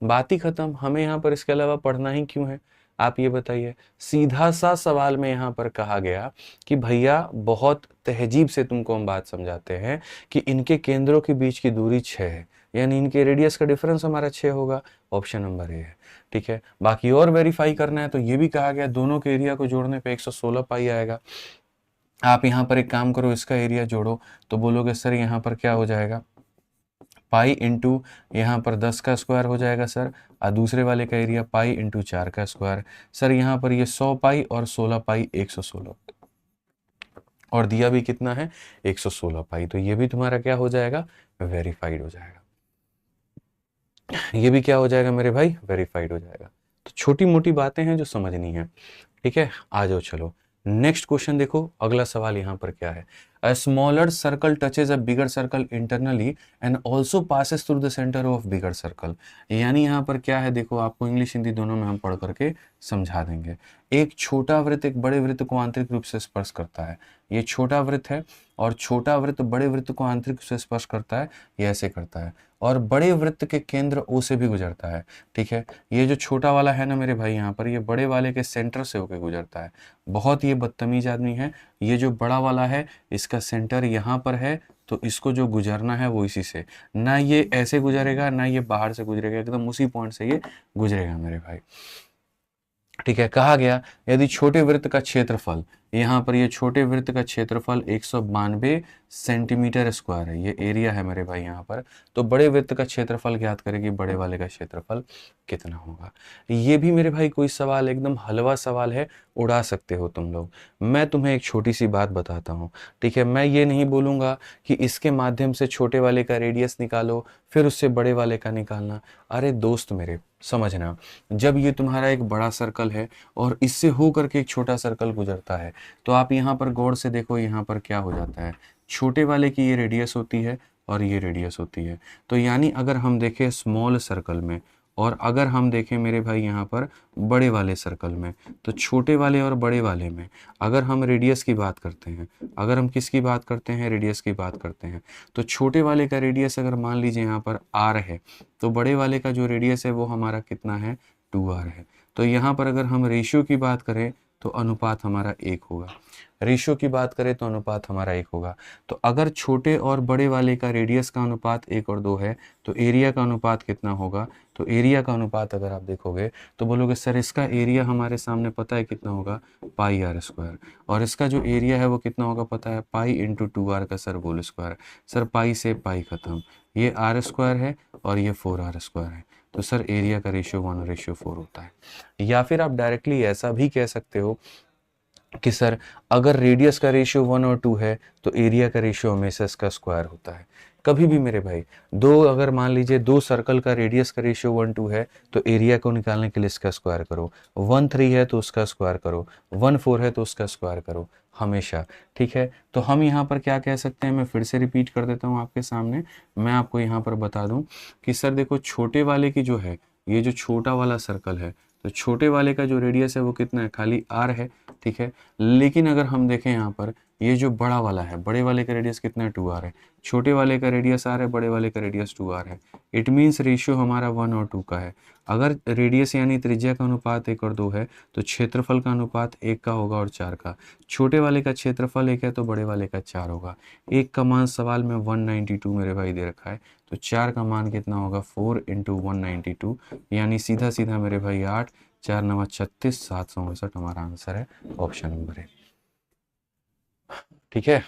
Speaker 1: बात ही खत्म। हमें यहाँ पर इसके अलावा पढ़ना ही क्यों है, आप ये बताइए। सीधा सा सवाल में यहाँ पर कहा गया कि भैया बहुत तहजीब से तुमको हम बात समझाते हैं कि इनके केंद्रों के बीच की दूरी 6 है, यानी इनके रेडियस का डिफरेंस हमारा 6 होगा। ऑप्शन नंबर ए है, ठीक है। बाकी और वेरीफाई करना है तो ये भी कहा गया दोनों के एरिया को जोड़ने पे 116 पाई आएगा। आप यहाँ पर एक काम करो, इसका एरिया जोड़ो तो बोलोगे सर यहाँ पर क्या हो जाएगा, पाई इंटू यहाँ पर 10 का स्क्वायर हो जाएगा सर, और दूसरे वाले का एरिया पाई इंटू 4 का स्क्वायर। सर यहाँ पर ये 100 पाई और 16 पाई 116, और दिया भी कितना है 116 पाई, तो ये भी तुम्हारा क्या हो जाएगा, वेरीफाइड हो जाएगा। ये भी क्या हो जाएगा मेरे भाई, वेरीफाइड हो जाएगा। तो छोटी मोटी बातें हैं जो समझनी है, ठीक है। आ जाओ चलो नेक्स्ट क्वेश्चन देखो, अगला सवाल यहाँ पर क्या है। A smaller circle touches a bigger circle internally and also passes through the centre of bigger circle. यानी यहाँ पर क्या है, देखो आपको इंग्लिश हिंदी दोनों में हम पढ़ करके समझा देंगे। एक छोटा वृत्त एक बड़े वृत्त को आंतरिक रूप से स्पर्श करता है, ये छोटा वृत्त है, और छोटा वृत्त बड़े वृत्त को आंतरिक रूप से स्पर्श करता है, ये ऐसे करता है, और बड़े वृत्त के केंद्र ओ से भी गुजरता है, ठीक है। ये जो छोटा वाला है ना मेरे भाई यहाँ पर, ये बड़े वाले के सेंटर से होकर गुजरता है। बहुत ये बदतमीज आदमी है। ये जो बड़ा वाला है इसका सेंटर यहाँ पर है, तो इसको जो गुजरना है वो इसी से, ना ये ऐसे गुजरेगा ना ये बाहर से गुजरेगा, एकदम उसी पॉइंट से ये गुजरेगा मेरे भाई, ठीक है। कहा गया यदि छोटे वृत्त का क्षेत्रफल, यहाँ पर ये छोटे वृत्त का क्षेत्रफल 192 सेंटीमीटर स्क्वायर है, ये एरिया है मेरे भाई यहाँ पर, तो बड़े वृत्त का क्षेत्रफल ज्ञात करेगी, बड़े वाले का क्षेत्रफल कितना होगा। ये भी मेरे भाई कोई सवाल एकदम हलवा सवाल है, उड़ा सकते हो तुम लोग। मैं तुम्हें एक छोटी सी बात बताता हूँ, ठीक है। मैं ये नहीं बोलूँगा कि इसके माध्यम से छोटे वाले का रेडियस निकालो फिर उससे बड़े वाले का निकालना। अरे दोस्त मेरे समझना, जब ये तुम्हारा एक बड़ा सर्कल है और इससे हो करके एक छोटा सर्कल गुजरता है, तो आप यहाँ पर गौर से देखो, यहाँ पर क्या हो जाता है, छोटे वाले की ये रेडियस होती है और ये रेडियस होती है। तो यानी अगर हम देखें स्मॉल सर्कल में, और अगर हम देखें मेरे भाई यहाँ पर बड़े वाले सर्कल में, तो छोटे वाले और बड़े वाले में अगर हम रेडियस की बात करते हैं, अगर हम किसकी बात करते हैं, रेडियस की बात करते हैं, तो छोटे वाले का रेडियस अगर मान लीजिए यहाँ पर r है, तो बड़े वाले का जो रेडियस है वो हमारा कितना है, 2r है। तो यहाँ पर अगर हम रेशियो की बात करें तो अनुपात हमारा 1 होगा, रेशियो की बात करें तो अनुपात हमारा 1 होगा। तो अगर छोटे और बड़े वाले का रेडियस का अनुपात 1 और 2 है, तो एरिया का अनुपात कितना होगा, तो एरिया का अनुपात अगर आप देखोगे तो बोलोगे सर इसका एरिया हमारे सामने पता है कितना होगा, पाई आर स्क्वायर, और इसका जो एरिया है वो कितना होगा पता है, पाई इंटू 2r का sir whole square. Sir pi से पाई खत्म, ये आर स्क्वायर है और ये 4r स्क्वायर है, तो सर एरिया का रेशियो 1/4 होता है। या फिर आप डायरेक्टली ऐसा भी कह सकते हो कि सर अगर रेडियस का रेशियो 1 और 2 है तो एरिया का रेशियो हमेशा इसका स्क्वायर होता है। कभी भी मेरे भाई दो, अगर मान लीजिए दो सर्कल का रेडियस का रेशियो 1 2 है तो एरिया को निकालने के लिए इसका स्क्वायर करो, 1 3 है तो उसका स्क्वायर करो, 1 4 है तो उसका स्क्वायर करो हमेशा, ठीक है। तो हम यहाँ पर क्या कह सकते हैं, मैं फिर से रिपीट कर देता हूँ आपके सामने, मैं आपको यहाँ पर बता दूँ कि सर देखो छोटे वाले की जो है, ये जो छोटा वाला सर्कल है, तो छोटे वाले का जो रेडियस है वो कितना है, खाली r है, ठीक है। लेकिन अगर हम देखें यहाँ पर ये जो बड़ा वाला है, बड़े वाले का रेडियस कितना है, 2r है, छोटे वाले का रेडियस r है, बड़े वाले का रेडियस 2r है। इट मीन्स रेशियो हमारा 1 और 2 का है। अगर रेडियस यानी त्रिज्या का अनुपात 1 और 2 है तो क्षेत्रफल का अनुपात 1 का होगा और 4 का। छोटे वाले का क्षेत्रफल 1 है तो बड़े वाले का 4 होगा। 1 का मान सवाल में 192 मेरे भाई दे रखा है, तो 4 का मान कितना होगा 4 इंटू 192, यानी सीधा सीधा मेरे भाई 8, 4 9 36, 759 हमारा आंसर है ऑप्शन नंबर है। ठीक है,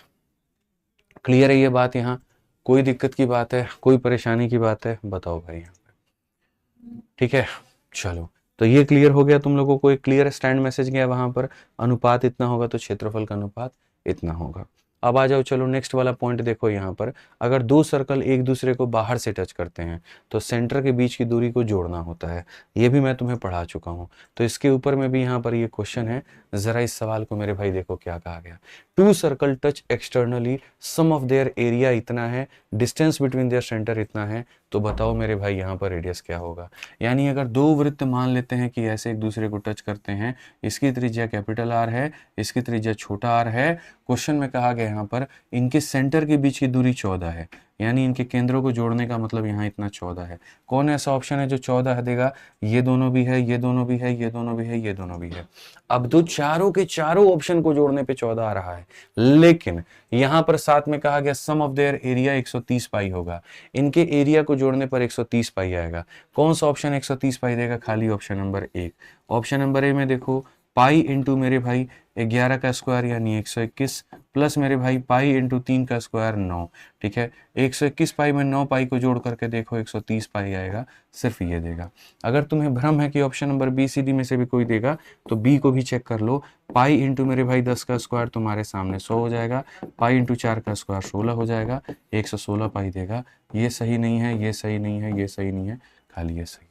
Speaker 1: क्लियर है ये बात? यहाँ कोई दिक्कत की बात है, कोई परेशानी की बात है, बताओ भाई यहाँ पे। ठीक है, चलो तो ये क्लियर हो गया, तुम लोगों को एक क्लियर स्टैंड मैसेज गया वहां पर, अनुपात इतना होगा तो क्षेत्रफल का अनुपात इतना होगा। अब आ जाओ, चलो नेक्स्ट वाला पॉइंट देखो यहाँ पर, अगर दो सर्कल एक दूसरे को बाहर से टच करते हैं तो सेंटर के बीच की दूरी को जोड़ना होता है, ये भी मैं तुम्हें पढ़ा चुका हूँ। तो इसके ऊपर में भी यहाँ पर ये क्वेश्चन है, जरा इस सवाल को मेरे भाई देखो क्या कहा गया। Two circle touch externally, sum of their area इतना है, डिस्टेंस बिटवीन देयर सेंटर इतना है, तो बताओ मेरे भाई यहाँ पर रेडियस क्या होगा। यानी अगर दो वृत्त मान लेते हैं कि ऐसे एक दूसरे को टच करते हैं, इसकी त्रिज्या कैपिटल आर है, इसकी त्रिज्या छोटा आर है, क्वेश्चन में कहा गया यहाँ पर इनके सेंटर के बीच की दूरी 14 है, यानी इनके केंद्रों को जोड़ने का मतलब यहाँ इतना 14 है। कौन ऐसा ऑप्शन है जो 14 देगा? ये दोनों भी है, ये दोनों भी है, ये दोनों भी है, ये दोनों भी है। अब तो चारों के चारों ऑप्शन को जोड़ने पे 14 आ रहा है, लेकिन यहां पर साथ में कहा गया सम ऑफ देयर एरिया 130 पाई होगा, इनके एरिया को जोड़ने पर 130 पाई आएगा। कौन सा ऑप्शन 130 पाई देगा? खाली option number A. Option number A में देखो, पाई इंटू मेरे भाई 11 का स्क्वायर यानी 121, प्लस मेरे भाई पाई इंटू 3 का स्क्वायर 9। ठीक है, 121 पाई में 9 पाई को जोड़ करके देखो 130 पाई आएगा, सिर्फ ये देगा। अगर तुम्हें भ्रम है कि option number B C D में से भी कोई देगा तो बी को भी चेक कर लो। पाई इंटू मेरे भाई 10 का स्क्वायर तुम्हारे सामने 100 हो जाएगा, पाई इंटू 4 का स्क्वायर 16 हो जाएगा, 116 पाई देगा। ये सही नहीं है, ये सही नहीं है, ये सही नहीं है, खाली ये सही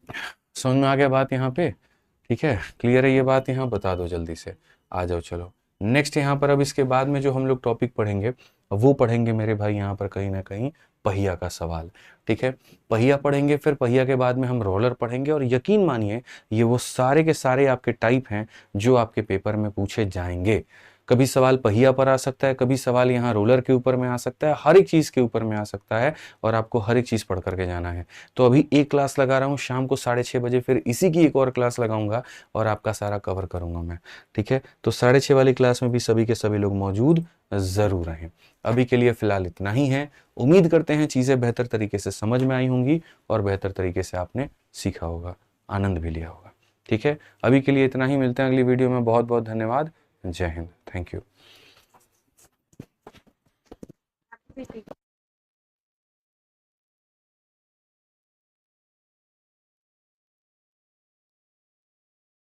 Speaker 1: है। समझ में आ गया बात यहाँ पे? ठीक है, क्लियर है ये बात? यहाँ बता दो जल्दी से, आ जाओ। चलो नेक्स्ट यहाँ पर, अब इसके बाद में जो हम लोग टॉपिक पढ़ेंगे वो पढ़ेंगे मेरे भाई यहाँ पर कहीं ना कहीं पहिया का सवाल। ठीक है, पहिया पढ़ेंगे, फिर पहिया के बाद में हम रोलर पढ़ेंगे, और यकीन मानिए ये वो सारे के सारे आपके टाइप हैं जो आपके पेपर में पूछे जाएंगे। कभी सवाल पहिया पर आ सकता है, कभी सवाल यहाँ रोलर के ऊपर में आ सकता है, हर एक चीज के ऊपर में आ सकता है, और आपको हर एक चीज पढ़ करके जाना है। तो अभी एक क्लास लगा रहा हूँ शाम को 6:30 बजे, फिर इसी की एक और क्लास लगाऊंगा और आपका सारा कवर करूंगा मैं। ठीक है, तो 6:30 वाली क्लास में भी सभी के सभी लोग मौजूद जरूर रहें। अभी के लिए फिलहाल इतना ही है। उम्मीद करते हैं चीजें बेहतर तरीके से समझ में आई होंगी और बेहतर तरीके से आपने सीखा होगा, आनंद भी लिया होगा। ठीक है, अभी के लिए इतना ही, मिलते हैं अगली वीडियो में। बहुत बहुत धन्यवाद, जय हिंद, थैंक यू।